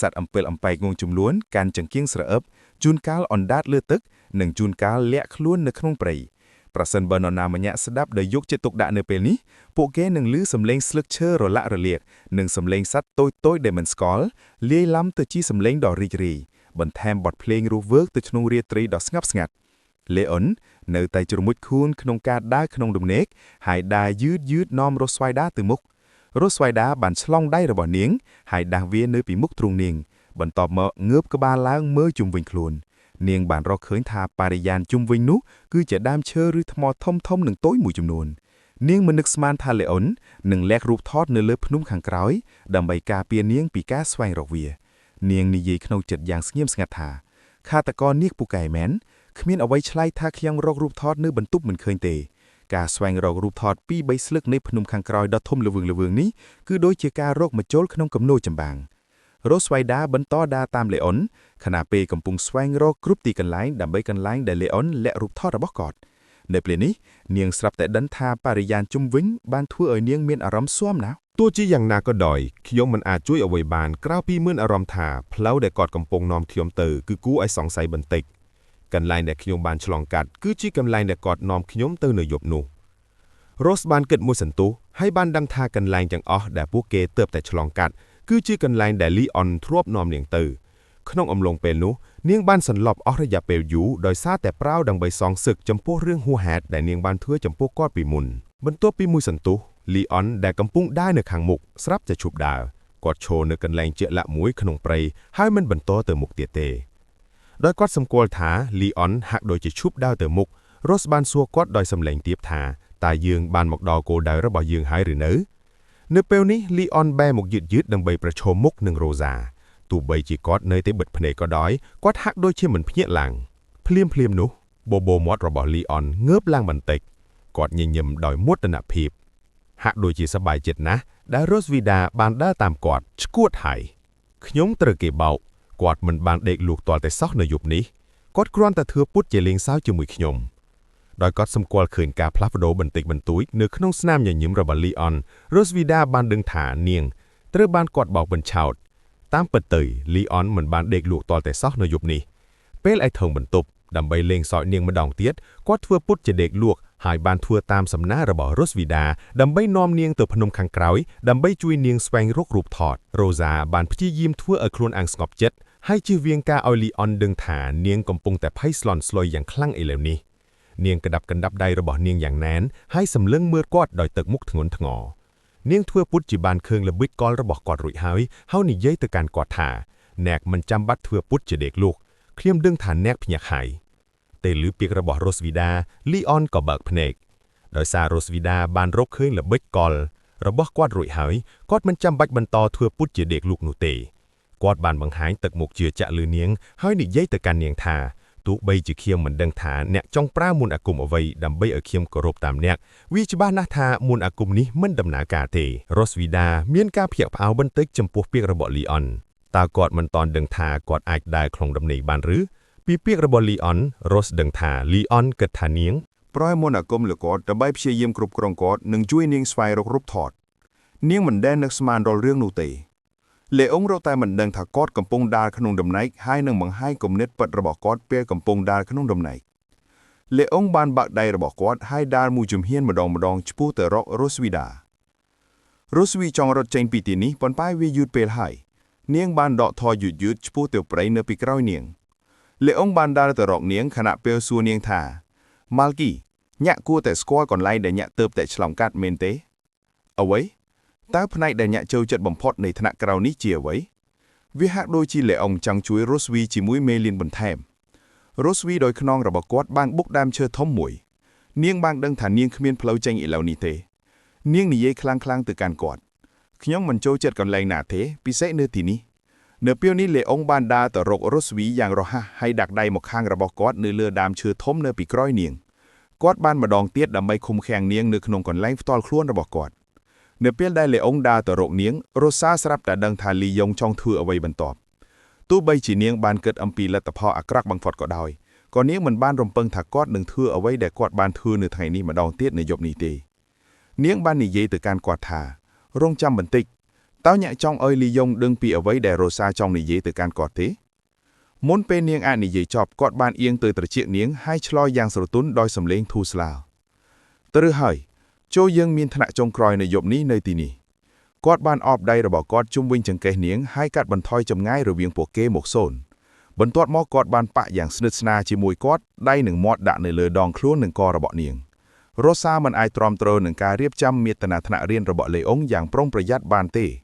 សត្វអំពិលអំបែកងងចំនួនកាន់ចង្កៀងស្រអឹបជួនកាលអណ្ដាតលើទឹកនិងជួនកាលលាក់ខ្លួននៅក្នុងព្រៃប្រសិនបើនរណាម្នាក់ស្ដាប់ដោយយកចិត្តទុកដាក់នៅពេលនេះពួកគេនឹងឮសំឡេងស្លឹកឈើរលាក់រលាកនិងសំឡេងសត្វតូចៗដែលមិនស្គាល់លាយឡំទៅជាសំឡេងដ៏រីករាយបន្ថែមបទភ្លេងរស់វើកទៅក្នុងរាត្រីដ៏ស្ងប់ស្ងាត់ លេអុននៅតែជ្រមុជខ្លួនក្នុងការដើរក្នុងដំណេកហើយដើរយឺតនាំរស់ស្វាយដាទៅមុខរស់ស្វាយដាបានឆ្លងដៃរបស់នាងហើយដាស់វានៅពីមុខទ្រូងនាងបន្ទាប់មកងើបក្បាលឡើងមើលជុំវិញខ្លួននាងបានរកឃើញថាបរិយានជុំវិញនោះគឺជាដើមឈើឬថ្មធំនិងតូចមួយចំនួននាងមិននឹកស្មានថាលេអុននឹងលាក់រូបថតនៅលើភ្នំខាងក្រោយដើម្បីការពារនាងពីការស្វែងរកវានាងនិយាយក្នុងចិត្តយ៉ាងស្ងៀមស្ងាត់ថាឃាតករនាងពូកែមែនគ្មានអ្វីឆ្លៃថាខ្ញុំរករូបថតនៅបន្ទប់មិនឃើញទេការស្វែងរករូបថត2 3ស្លឹកនៃភ្នំខាងក្រោយដ៏ធំល្វឹងនេះគឺដូចជាការរកមកចូលក្នុងគំនរចម្បាំងរស់ស្វៃដាបន្តដើរតាមលេអុនខណៈពេលកំពុងស្វែងរកគ្រប់ទីកន្លែងដើម្បីកន្លែងដែលលេអុនលាក់រូបថតរបស់គាត់នៅពេលនេះនាងស្រាប់តែដឹងថាបរិយានជុំវិញបានធ្វើឲ្យនាងមានអារម្មណ៍ស៊ាំណាស់
ទោះជាយ៉ាងណាក៏ដោយខ្ញុំមិនអាចជួយអ្វីបានក្រៅពីមានអារម្មណ៍ថាផ្លូវដែលគាត់កំពុងនាំខ្ញុំទៅគឺគួរឲ្យសង្ស័យបន្តិចកន្លែងដែលខ្ញុំបានឆ្លងកាត់គឺជាកន្លែងដែលគាត់នាំខ្ញុំទៅនៅយប់នោះរ៉ូសបានគិតមួយសន្ទុះហើយបានដឹងថាកន្លែងទាំងអស់ដែលពួកគេទើបតែឆ្លងកាត់គឺជាកន្លែងដែលលីអុនធ្លាប់នាំនាងទៅក្នុងអំឡុងពេលនោះនាងបានសន្លប់អស់រយៈពេលយូរដោយសារតែប្រាវដើម្បីសងសឹកចំពោះរឿងហួសហេតុដែលនាងបានធ្វើចំពោះគាត់ពីមុនបន្ទាប់ពីមួយសន្ទុះលីអុនដែលកំពុងដើរនៅខាងមុខស្រាប់តែឈប់ដើរគាត់ឈរនៅកន្លែងជាក់លាក់មួយក្នុងព្រៃហើយមិនបន្តទៅមុខទៀតទេដោយគាត់សម្គាល់ថាលីអុនហាក់ដូចជាឈប់ដើរទៅមុខរ៉ូសបានសួរគាត់ដោយសំឡេងទាបថាតើយើងបានមកដល់គោលដៅរបស់យើងហើយឬនៅពេលនេះលីអុនបែរមកយឺតដើម្បីប្រឈមមុខនឹងរ៉ូសាទោះបីជាគាត់នៅតែបិទភ្នែកក៏ដោយគាត់ហាក់ដូចជាមិនភ្ញាក់ឡើងភ្លាមនោះបបោមាត់របស់លីអុនងើបឡើងបន្តិចគាត់ញញឹមដោយមោទនភាពហាក់ដូចជាសប្បាយចិត្តណាស់ដែលរ៉ូសវីដាបានដើរតាមគាត់ឈួតហើយខ្ញុំត្រូវគេបោកគាត់មិនបានដេកលូកទាល់តែសោះនៅយប់នេះគាត់គ្រាន់តែធ្វើពុតជាលេងសើចជាមួយខ្ញុំដោយគាត់សម្គាល់ឃើញការផ្លាស់ប្ដូរបន្តិចបន្តួចនៅក្នុងស្នាមញញឹមរបស់លីអុនរ៉ូសវីដាបានដឹងថានាងត្រូវបានគាត់បោកបញ្ឆោតតាមពិតទៅលីអុនមិនបានដេកលូកទាល់តែសោះនៅយប់នេះពេលឯថងបន្ទប់ដើម្បីលេងសើចនាងម្ដងទៀតគាត់ធ្វើពុតជាដេកលូកហើយបានធ្វើតាមសំណើរបស់រ៉ូសវីដាដើម្បីនាំនាងទៅភ្នំខាងក្រោយដើម្បីជួយនាងស្វែងរករូបថតរ៉ូសាបានព្យាយាមធ្វើឲ្យខ្លួនអាំងស្ងប់ចិត្តហើយជៀសវាងការឲ្យលីអុនដឹងថានាងកំពុងតែភ័យស្លន់ស្លោយយ៉ាងខ្លាំងឥឡូវនេះនាងក្តាប់កណ្ដាប់ដៃរបស់នាងយ៉ាងណែនហើយសម្លឹងមើលគាត់ដោយទឹកមុខធ្ងន់ធ្ងរនាងធ្វើពុតជាបានឃើញល្បិចកលរបស់គាត់រួចហើយនិយាយទៅកាន់គាត់ថាអ្នកមិនចាំបាច់ធ្វើពុតជាដេកលូកខ្ញុំដឹងថាអ្នកភ្ញាក់ហើយតែឮពាក្យរបស់រ៉ូសវីដាលីអុនក៏បើកភ្នែកដោយសាររ៉ូសវីដាបានរកឃើញល្បិចកលរបស់គាត់រួចហើយគាត់មិនចាំបាច់បន្តធ្វើពុតជាដេកលូកនោះទេគាត់បានបង្ហាញទឹកមុខជឿជាក់លើនាងហើយនិយាយទៅកាន់នាងថាទោះបីជាខ្ញុំមិនដឹងថាអ្នកចង់ប្រើមន្តអាគមអ្វីដើម្បីឲ្យខ្ញុំគោរពតាមអ្នកវាច្បាស់ណាស់ថាមន្តអាគមនេះមិនដំណើរការទេរ៉ូសវីដាមានការភ្ញាក់ផ្អើលបន្តិចចំពោះពាក្យរបស់លីអុនតើគាត់មិនទាន់ដឹងថាគាត់អាចដើរក្នុងដំណេកបានឬពីពាក្យរបស់លីអុនរ៉ូសដឹងថាលីអុនគិតថានាង
ប្រយមន្តអាគមលើគាត់ដើម្បីព្យាយាមគ្រប់គ្រងគាត់និងជួយនាងស្វែងរករូបថតនាងមិនដែលនឹកស្មានដល់រឿងនោះទេលេអុងរត់តែមិនដឹងថាគាត់កំពុងដើរក្នុងដំណេកហើយនឹងបង្ហាញគំនិតពិតរបស់គាត់ពេលកំពុងដើរក្នុងដំណេកលេអុងបានបាក់ដៃរបស់គាត់ហើយដើរមួយជំហានម្ដងឆ្ពោះទៅរករ៉ូសវីដារ៉ូសវីចង់រត់ចេញពីទីនេះប៉ុន្តែវាយឺតពេលហើយនាងបានដកថយយឺតឆ្ពោះទៅព្រៃនៅពីក្រោយនាងលេអុងបានដើរទៅរកនាងខណៈពេលសួរនាងថាម៉ាល់គីញាក់គួរតែស្គាល់កន្លែងដែលញាក់ទៅតែឆ្លងកាត់មែនទេអ្វីតើផ្នែកដែលញាក់ចូលចិត្តបំផុតនៃថ្នាក់ក្រៅនេះជាអ្វីវាហាក់ដូចជាលេអុងចង់ជួយរ៉ូសវីជាមួយមេលៀនបន្ថែមរ៉ូសវីដោយខ្នងរបស់គាត់បានបុកដើមឈើធំមួយនាងបានដឹងថានាងគ្មានផ្លូវចេញឥឡូវនេះទេនាងនិយាយខ្លាំងទៅកាន់គាត់ខ្ញុំមិនចូលចិត្តកន្លែងណាទេពិសេសនៅទីនេះនៅពេលនេះលេអុងបានដើរទៅរករ៉ូសវីយ៉ាងរហ័សហើយដាក់ដៃមកខាងរបស់គាត់នៅលើដើមឈើធំនៅពីក្រោយនាងគាត់បានម្ដងទៀតដើម្បីឃុំឃាំងនាងនៅក្នុងកន្លែងផ្ទាល់ខ្លួនរបស់គាត់នៅពេលដែលលេអុងដើរទៅរកនាងរ៉ូសាស្រាប់តែដឹងថាលីយ៉ុងចង់ធ្វើអ្វីបន្ទាប់ទោះបីជានាងបានគិតអំពីលទ្ធផលអាក្រក់បំផុតក៏ដោយក៏នាងមិនបានរំពឹងថាគាត់នឹងធ្វើអ្វីដែលគាត់បានធ្វើនៅថ្ងៃនេះម្ដងទៀតនៅយប់នេះទេនាងបាននិយាយទៅកាន់គាត់ថារងចាំបន្តិចតើអ្នកចង់ឲ្យលីយ៉ុងដឹងពីអ្វីដែលរ៉ូសាចង់និយាយទៅកាន់គាត់ទេមុនពេលនាងអាចនិយាយចប់គាត់បានអៀងទៅត្រចៀកនាងហើយឆ្លើយយ៉ាងស្រទន់ដោយសំឡេងធូរស្រាលត្រូវហើយចូលយើងមានថ្នាក់ចុងក្រោយនៅយប់នេះនៅទីនេះគាត់បានអបដៃរបស់គាត់ជុំវិញចង្កេះនាងហើយកាត់បន្ថយចម្ងាយរវាងពួកគេមកសូន បន្ទាត់មកគាត់បានប៉ាក់យ៉ាងស្និទ្ធស្នាលជាមួយគាត់ដៃនឹងមាត់ដាក់នៅលើដងខ្លួននិងករបស់នាងរ៉ូសាមិនអាចទ្រាំទ្រនឹងការរៀបចំមេតនាថ្នាក់រៀនរបស់លេអុងយ៉ាងប្រុងប្រយ័ត្នបានទេ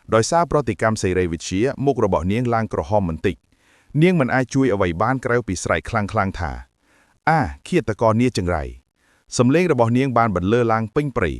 ដោយសារប្រតិកម្មសេរីវិទ្យាមុខរបស់នាងឡើងក្រហមបន្តិចនាងមិនអាចជួយអ្វីបានក្រៅពីស្រែកខ្លាំងៗថាឃាតករនាចង្រៃសំឡេងរបស់នាងបានបន្លឺឡើងពេញព្រៃ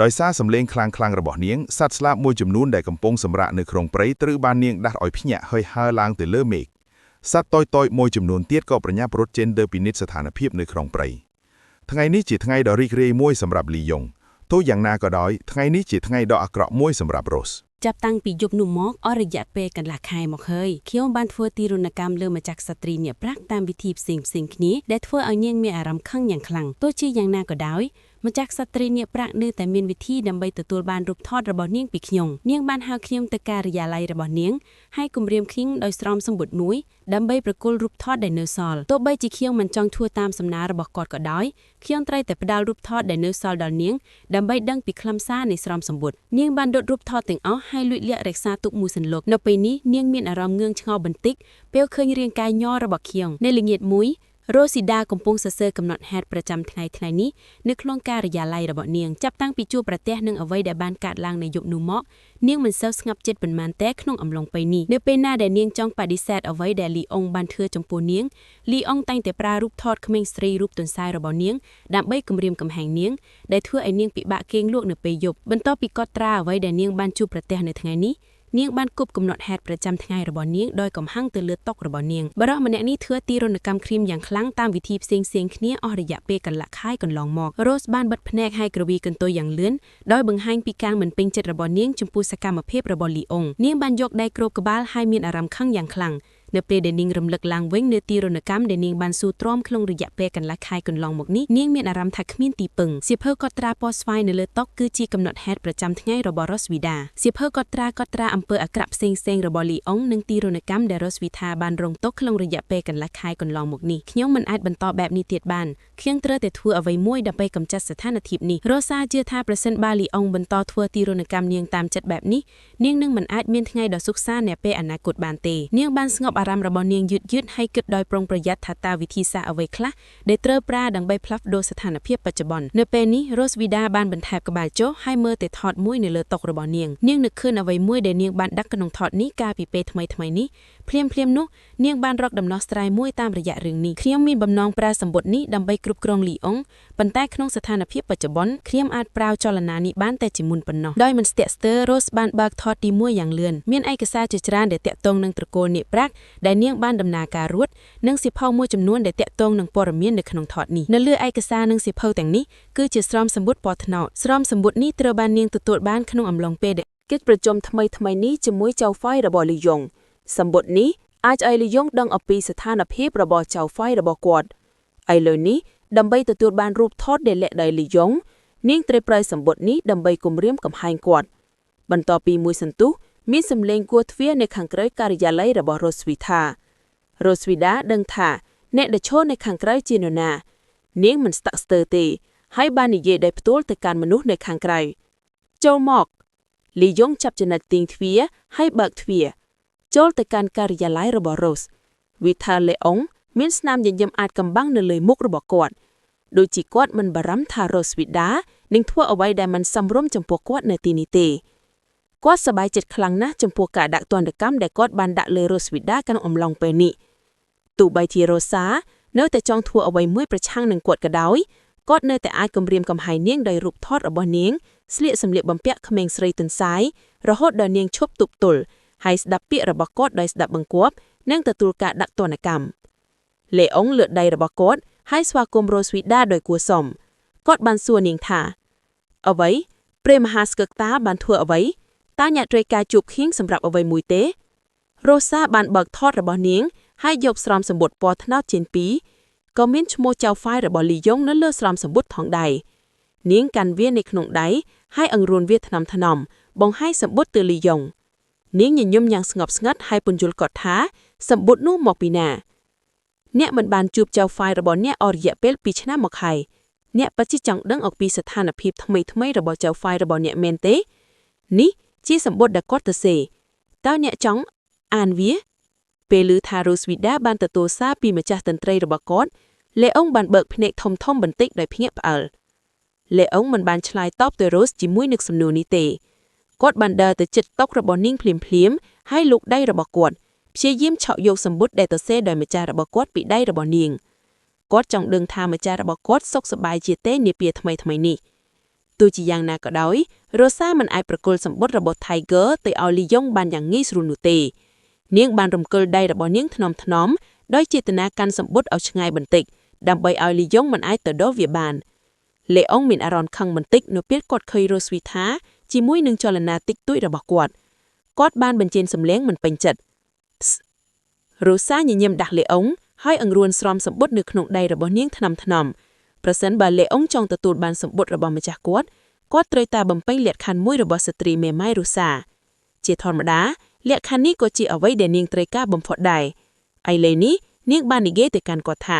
ដោយសារសំឡេងខ្លាំងៗរបស់នាងសត្វស្លាបមួយចំនួនដែលកំពុងសម្រាកនៅក្នុងព្រៃត្រូវបាននាងដាស់ឲ្យភ្ញាក់ហើយហើរឡើងទៅលើមេឃសត្វតូចៗមួយចំនួនទៀតក៏ប្រញាប់រត់ចេញទៅពិនិត្យស្ថានភាពនៅក្នុងព្រៃថ្ងៃនេះជាថ្ងៃដ៏រីករាយមួយសម្រាប់លីយ៉ុងទោះយ៉ាងណាក៏ដោយថ្ងៃនេះជាថ្ងៃដ៏អាក្រក់មួយសម្រាប់រ៉ូស
ចាប់តាំងពីយប់នោះមកអស់រយៈពេលកន្លះខែមកហើយខ្ញុំបានធ្វើទារុណកម្មលើម្ចាស់ស្ត្រីអ្នកប្រាក់តាមវិធីផ្សេងៗគ្នាដែលធ្វើឲ្យនាងមានអារម្មណ៍ខឹងយ៉ាងខ្លាំងទោះជាយ៉ាងណាក៏ដោយម្ចាស់ស្ត្រីអ្នកប្រាក់នៅតែមានវិធីដើម្បីទទួលបានរូបថតរបស់នាងពីខ្ញុំនាងបានហៅខ្ញុំទៅការិយាល័យរបស់នាងហើយគម្រាមខ្ញុំដោយស្រោមសម្បត្តិមួយដើម្បីប្រគល់រូបថតដែលនៅសល់ទោះបីជាខ្ញុំមិនចង់ធ្វើតាមសំណើរបស់គាត់ក៏ដោយខ្ញុំត្រូវតែផ្ដល់រូបថតដែលនៅសល់ដល់នាងដើម្បីដឹងពីខ្លឹមសារនៃស្រោមសម្បត្តិនាងបានដុតរូបថតទាំងអស់ហើយលួចលាក់រក្សាទុកមួយសន្លប់នៅពេលនេះនាងមានអារម្មណ៍ងឿងឆ្ងល់បន្តិចពេលឃើញរាងកាយញ័ររបស់ខ្ញុំនៅល្ងាចមួយរ៉ូស៊ីដាកំពុងសរសេរកំណត់ហេតុប្រចាំថ្ងៃនេះនៅក្នុងការិយាល័យរបស់នាងចាប់តាំងពីជួបប្រទះនឹងអ្វីដែលបានកើតឡើងនៅយប់នោះមកនាងមិនសូវស្ងប់ចិត្តប៉ុន្មានតែក្នុងអំឡុងពេលនេះនៅពេលណាដែលនាងចង់បដិសេធអ្វីដែលលីអុងបានធ្វើចំពោះនាងលីអុងតែងតែប្រើរូបថតក្មេងស្រីរូបទន្សាយរបស់នាងដើម្បីគំរាមកំហែងនាងដែលធ្វើឲ្យនាងពិបាកគេងលក់នៅពេលយប់បន្ទាប់ពីកត់ត្រាអ្វីដែលនាងបានជួបប្រទះនៅថ្ងៃនេះនាងបានគប់កំណត់ហេតុប្រចាំថ្ងៃរបស់នាងដោយកំហឹងទៅលើតុរបស់នាងបរិះម្នាក់នេះធ្វើទារុណកម្មគ្រាមយ៉ាងខ្លាំងតាមវិធីផ្សេងៗគ្នាអស់រយៈពេលកន្លះខែកន្លងមករ៉ូសបានបិទភ្នែកហើយក្រវីកន្ទុយយ៉ាងលឿនដោយបង្ហាញពីការមិនពេញចិត្តរបស់នាងចំពោះសកម្មភាពរបស់លីអុងនាងបានយកដៃគ្របក្បាលហើយមានអារម្មណ៍ខឹងយ៉ាងខ្លាំងនៅពេលដែលនាងរំលឹកឡើងវិញនៅទារុណកម្មដែលនាងបានស៊ូទ្រាំក្នុងរយៈពេលកន្លះខែកន្លងមកនេះនាងមានអារម្មណ៍ថាគ្មានទីពឹងសៀវភៅកត់ត្រាពណ៌ស្វាយនៅលើតុគឺជាកំណត់ហេតុប្រចាំថ្ងៃរបស់រ៉ូសវីដាសៀវភៅកត់ត្រាអំពើអាក្រក់ផ្សេងៗរបស់លីអុងនិងទារុណកម្មដែលរ៉ូសវីថាបានរងទុក្ខក្នុងរយៈពេលកន្លះខែកន្លងមកនេះខ្ញុំមិនអាចបន្តបែបនេះទៀតបានខ្ញុំត្រូវតែធ្វើអ្វីមួយដើម្បីកម្ចាត់ស្ថានភាពនេះរ៉ូសាជឿថាប្រសិនបើលីអុងបន្តធ្វើទារុណកម្មនាងតាមចិត្តបែបនេះនាងនឹងមិនអាចមានថ្ងៃដ៏សុខសាន្តនៅពេលអនាគតបានទេនាងបានស្ងប់អារម្មណ៍របស់នាងយឺតហើយគិតដោយប្រុងប្រយ័ត្នថាតើវិធីសាស្ត្រអ្វីខ្លះដែលត្រូវប្រើដើម្បីផ្លាស់ប្ដូរស្ថានភាពបច្ចុប្បន្ននៅពេលនេះរ៉ូសវីដាបានបន្ថែបក្បាលចុះហើយមើលទៅថតមួយនៅលើតុរបស់នាងនឹកឃើញអ្វីមួយដែលនាងបានដាក់ក្នុងថតនេះកាលពីពេលថ្មីនេះភ្លាមនោះនាងបានរកដំណោះស្រាយមួយតាមរយៈរឿងនេះខ្ញុំមានបំណងប្រើសម្បត្តិនេះដើម្បីគ្រប់គ្រងលីអុងប៉ុន្តែក្នុងស្ថានភាពបច្ចុប្បន្នខ្ញុំអាចប្រើចលនានេះបានតែជាមុនប៉ុណ្ណោះដោយមិនស្ទាក់ស្ទើររ៉ូសបានបើកថតទី1យ៉ាងលឿនមានឯកសារជាច្រើនដែលតាក់ទងនឹងត្រកូលនាគប្រាក់ដែលនាងបានដំណើរការរួតនិងសៀវភៅមួយចំនួនដែលតាក់ទងនឹងព័ត៌មាននៅក្នុងថតនេះនៅលើឯកសារនិងសៀវភៅទាំងនេះគឺជាស្រោមសម្បត្តិពណ៌ត្នោតស្រោមសម្បត្តិនេះត្រូវបាននាងទទួលបានក្នុងអំឡុងពេលកិច្ចប្រជុំថ្មីនេះជាមួយចៅហ្វាយរបស់លីយ៉ុងសម្បត្តិនេះអាចឲ្យលីយ៉ុងដឹងអំពីស្ថានភាពរបស់ចៅហ្វាយរបស់គាត់ឥឡូវនេះដើម្បីទទួលបានរូបថតដែលលាក់ដោយលីយ៉ុងនាងត្រូវប្រើសម្បត្តិនេះដើម្បីគំរាមកំហែងគាត់បន្ទាប់ពីមួយសន្ទុះមានសម្លេងគួរទ្វារនៅខាងក្រោយការិយាល័យរបស់រ៉ូសវីដាដឹងថាអ្នកដែលឈរនៅខាងក្រៅជានរណានាងមិនស្ទាក់ស្ទើរទេហើយបាននិយាយដោយផ្ទាល់ទៅកាន់មនុស្សនៅខាងក្រៅចូលមកលីយ៉ុងចាប់ចំណិតទាញទ្វារហើយបើកទ្វារចូលទៅកាន់ការិយាល័យរបស់រ៉ូសវីថាលេអុងមានស្នាមញញឹមអាចកំបាំងនៅលើមុខរបស់គាត់ដូចជាគាត់មិនបារម្ភថារ៉ូសវីដានឹងធ្វើអ្វីដែលមិនសមរម្យចំពោះគាត់នៅទីនេះទេគាត់សប្បាយចិត្តខ្លាំងណាស់ចំពោះការដាក់ទណ្ឌកម្មដែលគាត់បានដាក់លើរ៉ូសវីដាក្នុងអំឡុងពេលនេះទោះបីជារ៉ូសានៅតែចង់ធ្វើអ្វីមួយប្រឆាំងនឹងគាត់ក៏ដោយគាត់នៅតែអាចគំរាមកំហែងនាងដោយរូបថតរបស់នាងស្លៀកសម្លៀកបំពាក់ក្មេងស្រីទន្សាយរហូតដល់នាងឈប់ទប់ទល់ហើយស្ដាប់ពាក្យរបស់គាត់ដោយស្ដាប់បង្គាប់និងទទួលការដាក់ទណ្ឌកម្មលេអុងលើកដៃរបស់គាត់ហើយស្វាគមន៍រ៉ូសវីដាដោយគួរសមគាត់បានសួរនាងថាអ្វីព្រះមហាស្កឹកតាបានធ្វើអ្វីតើអ្នកត្រូវការជួបខៀងសម្រាប់អ្វីមួយទេរ៉ូសាបានបើកថតរបស់នាងហើយយកស្រោមសម្បត្តិពណ៌ត្នោតជេន2ក៏មានឈ្មោះចៅហ្វាយរបស់លីយ៉ុងនៅលើស្រោមសម្បត្តិផងដែរនាងកាន់វានៅក្នុងដៃហើយអង្រួនវាថ្នមបង្ហាញសម្បត្តិទៅលីយ៉ុងនាងញញឹមយ៉ាងស្ងប់ស្ងាត់ហើយពន្យល់គាត់ថាសម្បត្តិនោះមកពីណាអ្នកមិនបានជួបចៅហ្វាយរបស់អ្នកអស់រយៈពេល2ឆ្នាំមកហើយអ្នកពិតជាចង់ដឹងអំពីស្ថានភាពថ្មីរបស់ចៅហ្វាយរបស់អ្នកមែនទេនេះជាសម្បត្តិដែលគាត់ទៅសេតើអ្នកចង់អានវាព ពេលឮថារ៉ូសវីដាបានទទួលសារពីម្ចាស់តន្ត្រីរបស់គាត់លេអុងបានបើកភ្នែកធំៗបន្តិចដោយភ្ញាក់ផ្អើលលេអុងមិនបានឆ្លើយតបទៅរ៉ូសជាមួយនឹងសំណួរនេះទេគាត់បានដើរទៅជិតតុរបស់នាងភ្លាមៗហើយលូកដៃរបស់គាត់ព្យាយាមឆក់យកសម្បុត្រដែលទៅសេដោយម្ចាស់របស់គាត់ពីដៃរបស់នាងគាត់ចង់ដឹងថាម្ចាស់របស់គាត់សុខសប្បាយជាទេនាពេលថ្មីៗនេះទោះជាយ៉ាងណាក៏ដោយរ៉ូសាមិនអាចប្រគល់សម្បុត្ររបស់ Tiger ទៅឲ្យលីយ៉ុងបានយ៉ាងងាយស្រួលនោះទេនាងបានរំកិលដៃរបស់នាងថ្នមៗដោយចេតនាកាន់សម្បុត្រឲ្យឆ្ងាយបន្តិចដើម្បីឲ្យលីយ៉ុងមិនអាចទៅដកវាបានលេអុងមានអារម្មណ៍ខឹងបន្តិចនៅពេលគាត់ឃើញរ៉ូស្វីថាជាមួយនឹងចលនាតិចតួចរបស់គាត់បានបញ្ចេញសំឡេងមិនពេញចិត្តរ៉ូសាញញឹមដាស់លេអុងហើយអង្រួនស្រោមសម្បុត្រនៅក្នុងដៃរបស់នាងថ្នមប្រសិនបើលេអុងចង់ទទួលបានសម្បុត្ររបស់ម្ចាស់គាត់ត្រូវតែបំពេញលក្ខខណ្ឌមួយរបស់ស្ត្រីមេម៉ាយរ៉ូសាជាធម្មតាលក្ខខណ្ឌនេះក៏ជាអ្វីដែលនាងត្រូវការបំផុតដែរឥឡូវនេះនាងបាននិយាយទៅកាន់គាត់ថា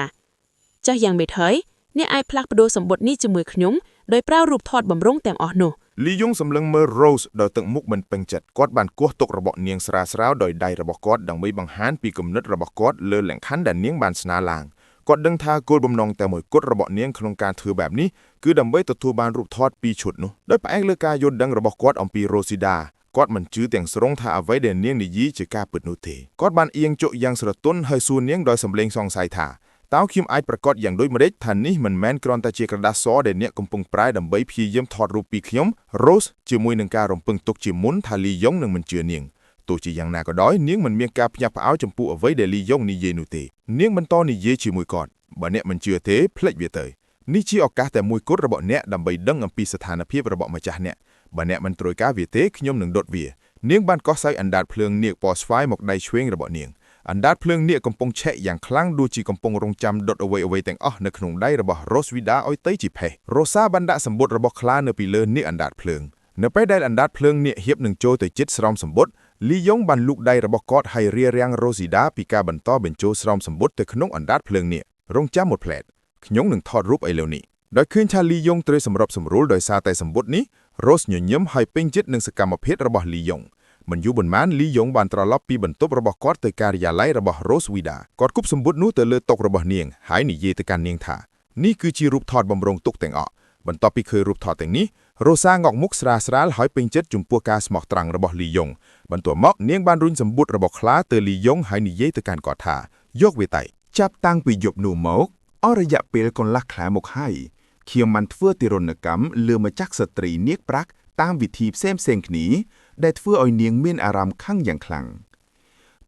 ចាស់យ៉ាងម៉េចហើយអ្នកអាចផ្លាស់ប្ដូរសម្បុត្រនេះជាមួយខ្ញុំដោយប្រើរូបថតបំរុងទាំងអស់នោះ
លីយ៉ុងសម្លឹងមើល Rose ដោយទឹកមុខមិនពេញចិត្តគាត់បានគោះទុករបស់នាងស្រាលៗដោយដៃរបស់គាត់ដើម្បីបង្ហាញពីគំនិតរបស់គាត់លើលក្ខខណ្ឌដែលនាងបានស្នើឡើងគាត់ដឹងថាគោលបំណងតែមួយគត់របស់នាងក្នុងការធ្វើបែបនេះគឺដើម្បីទទួលបានរូបថតពីរឈុតនោះដោយផ្អែកលើការយល់ដឹងរបស់គាត់អំពី Rosida គាត់មិនជឿទាំងស្រុងថាអ្វីដែលនាងនិយាយជាការពិតនោះទេគាត់បានអៀងជក់យ៉ាងស្រទន់ហើយសួរនាងដោយសំឡេងសង្ស័យថាតើខ្ញុំអាចប្រកាសយ៉ាងដូចម្តេចថានេះមិនមែនគ្រាន់តែជាក្រដាសសដែលអ្នកកំពុងប្រើដើម្បីព្យាយាមថតរូបពីខ្ញុំ Rose ជាមួយនឹងការរំពឹងទុកជាមុនថាលីយ៉ុងនឹងមិនជឿនាងទោះជាយ៉ាងណាក៏ដោយនាងមិនមានការភ្ញាក់ផ្អើលចំពោះអ្វីដែលលីយ៉ុងនិយាយនោះទេនាងបន្តនិយាយជាមួយគាត់បើអ្នកមិនជឿទេភ្លេចវាទៅនេះជាឱកាសតែមួយគត់របស់អ្នកដើម្បីដឹងអំពីស្ថានភាពរបស់ម្ចាស់អ្នកបើអ្នកមិនត្រូវការវាទេខ្ញុំនឹងដុតវានាងបានកោះសៅអណ្ដាតភ្លើងនាគពណ៌ស្វាយមកដៃឆ្វេងរបស់នាងអណ្ដាតភ្លើងនាគកំពុងឆេះយ៉ាងខ្លាំងដូចជាកំពុងរងចាំដុតអ្វីៗទាំងអស់នៅក្នុងដៃរបស់ Roswida ឲ្យទៅជាផេះ Rosa បានដាក់សម្បុត្ររបស់ខ្លានៅពីលើនាគអណ្ដាតភ្លើងនៅពេលដែលអណ្ដាតភ្លើងនាគហៀបនឹងចូលទៅជិតស្រោមសម្បុត្រលីយ៉ុងបានលូកដៃរបស់គាត់ឲ្យរារាំង Rosida ពីការបន្តបញ្ចូលស្រោមសម្បុត្រទៅក្នុងអណ្ដាតភ្លើងនាគរងចាំមួយផ្លែតខ្ញុំនឹងថតរូបឥឡូវនេះដោយឃើញថាលីយ៉ុងត្រូវសម្របសម្រួលដោយសារតែសម្បុត្រនេះ Rose ញញឹមហើយពេញចិត្តនឹងសកម្មភាពរបស់លីយ៉ុងមិនយូរប៉ុន្មានលីយ៉ុងបានត្រឡប់ពីបន្ទប់របស់គាត់ទៅការិយាល័យរបស់ Roswida គាត់គប់សម្បុត្រនោះទៅលើតុរបស់នាងហើយនិយាយទៅកាន់នាងថានេះគឺជារូបថតបំរុងទុកទាំងអស់បន្ទាប់ពីឃើញរូបថតទាំងនេះ Rosa ងក់មុខស្រាលហើយពេញចិត្តចំពោះការស្មោះត្រង់របស់លីយ៉ុងបន្ទាប់មកនាងបានរុញសម្បុត្ររបស់ខ្លាទៅលីយ៉ុងហើយនិយាយទៅកាន់គាត់ថាយកវាទៅចាប់តាំងពីយប់នោះមកអស់រយៈពេលកន្លះខែមកហើយខ្ញុំបានធ្វើទារុណកម្មលើម្ចាស់ស្ត្រីនាគប្រាក់តាមវិធីផ្សេងៗគ្នាដែលធ្វើឲ្យនាងមានអារម្មណ៍ខឹងយ៉ាងខ្លាំង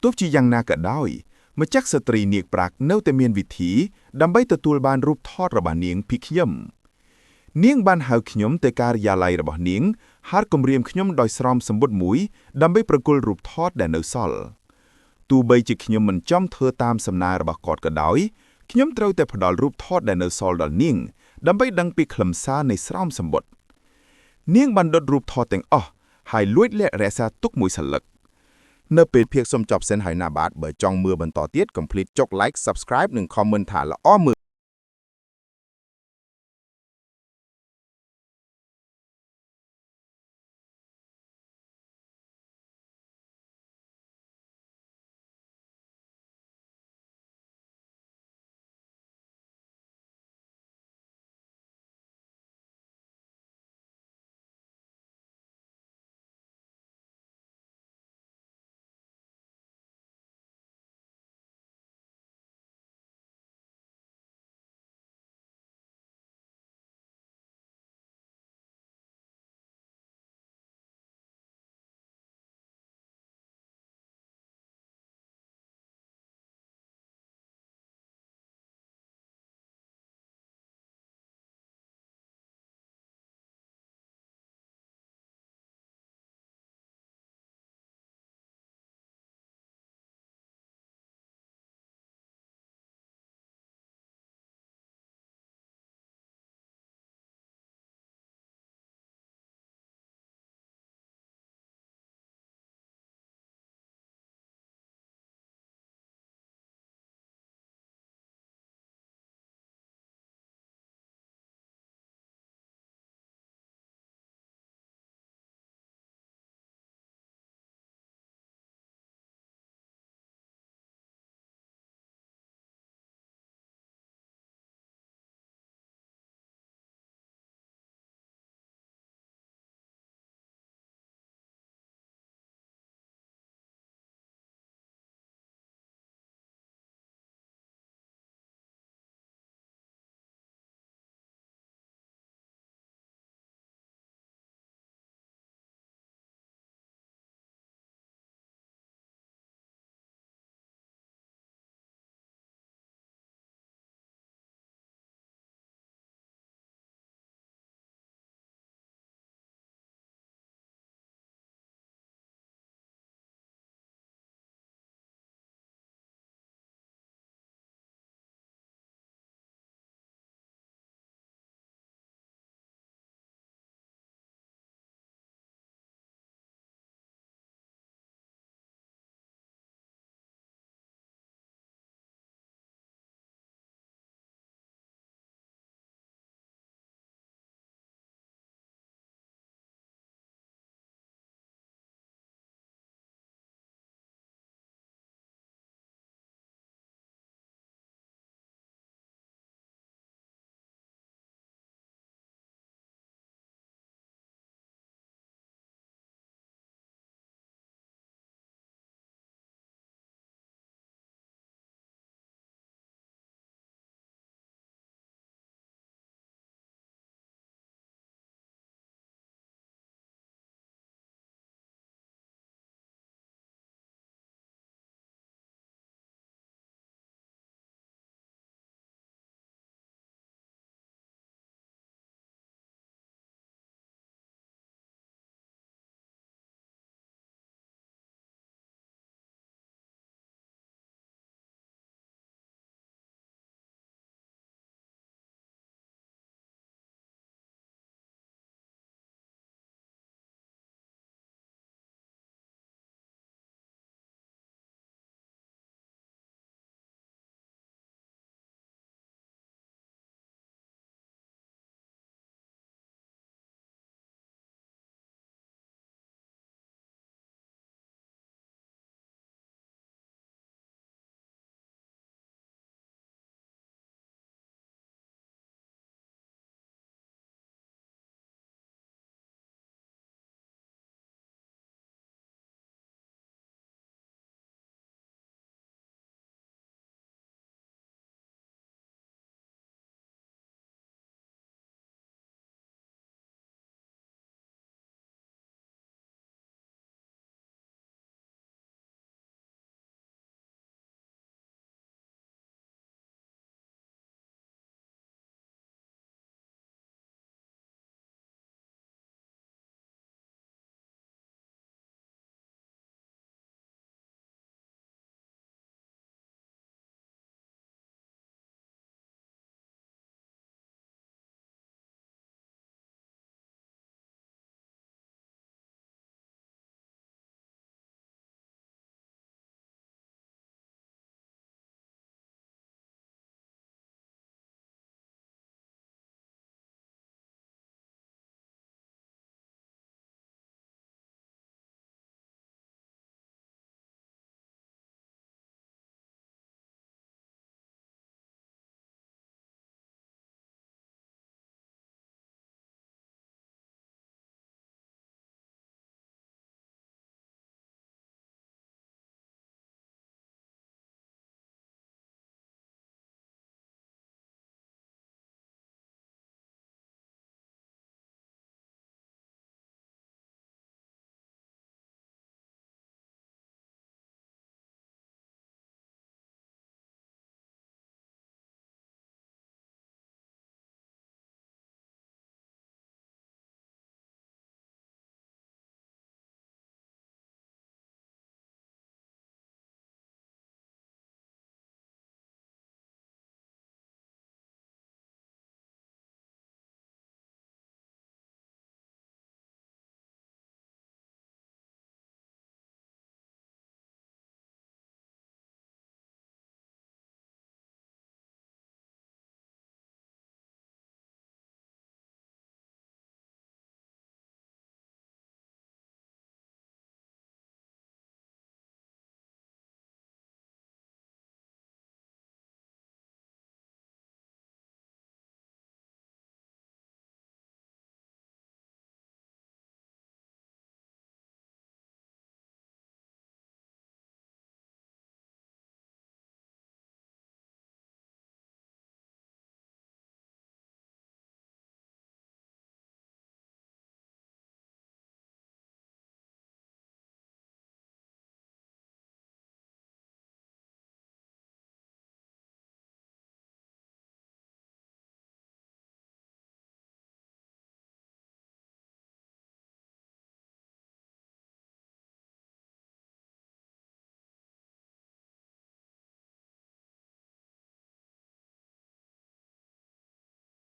ទោះជាយ៉ាងណាក៏ដោយម្ចាស់ស្ត្រីនាគប្រាក់នៅតែមានវិធីដើម្បីទទួលបានរូបថតរបស់នាងពីខ្ញុំនាងបានហៅខ្ញុំទៅការិយាល័យរបស់នាងហើយគំរាមខ្ញុំដោយស្រោមសម្បុត្រមួយដើម្បីប្រគល់រូបថតដែលនៅសល់ទោះបីជាខ្ញុំមិនចំធ្វើតាមសំណើរបស់គាត់ក៏ដោយខ្ញុំត្រូវតែផ្ដល់រូបថតដែលនៅសល់ដល់នាងដើម្បីដឹងពីខ្លឹមសារនៃស្រោមសម្បុត្រនាងបានដុតរូបថតទាំងអស់ហើយលួចលាក់រក្សាទុកមួយសន្លឹកនៅពេលភាគសុំចប់សិនហើយណាបាទបើចង់មើលបន្តទៀតកុំភ្លេចចុច like subscribe និង comment ថាល្អមើល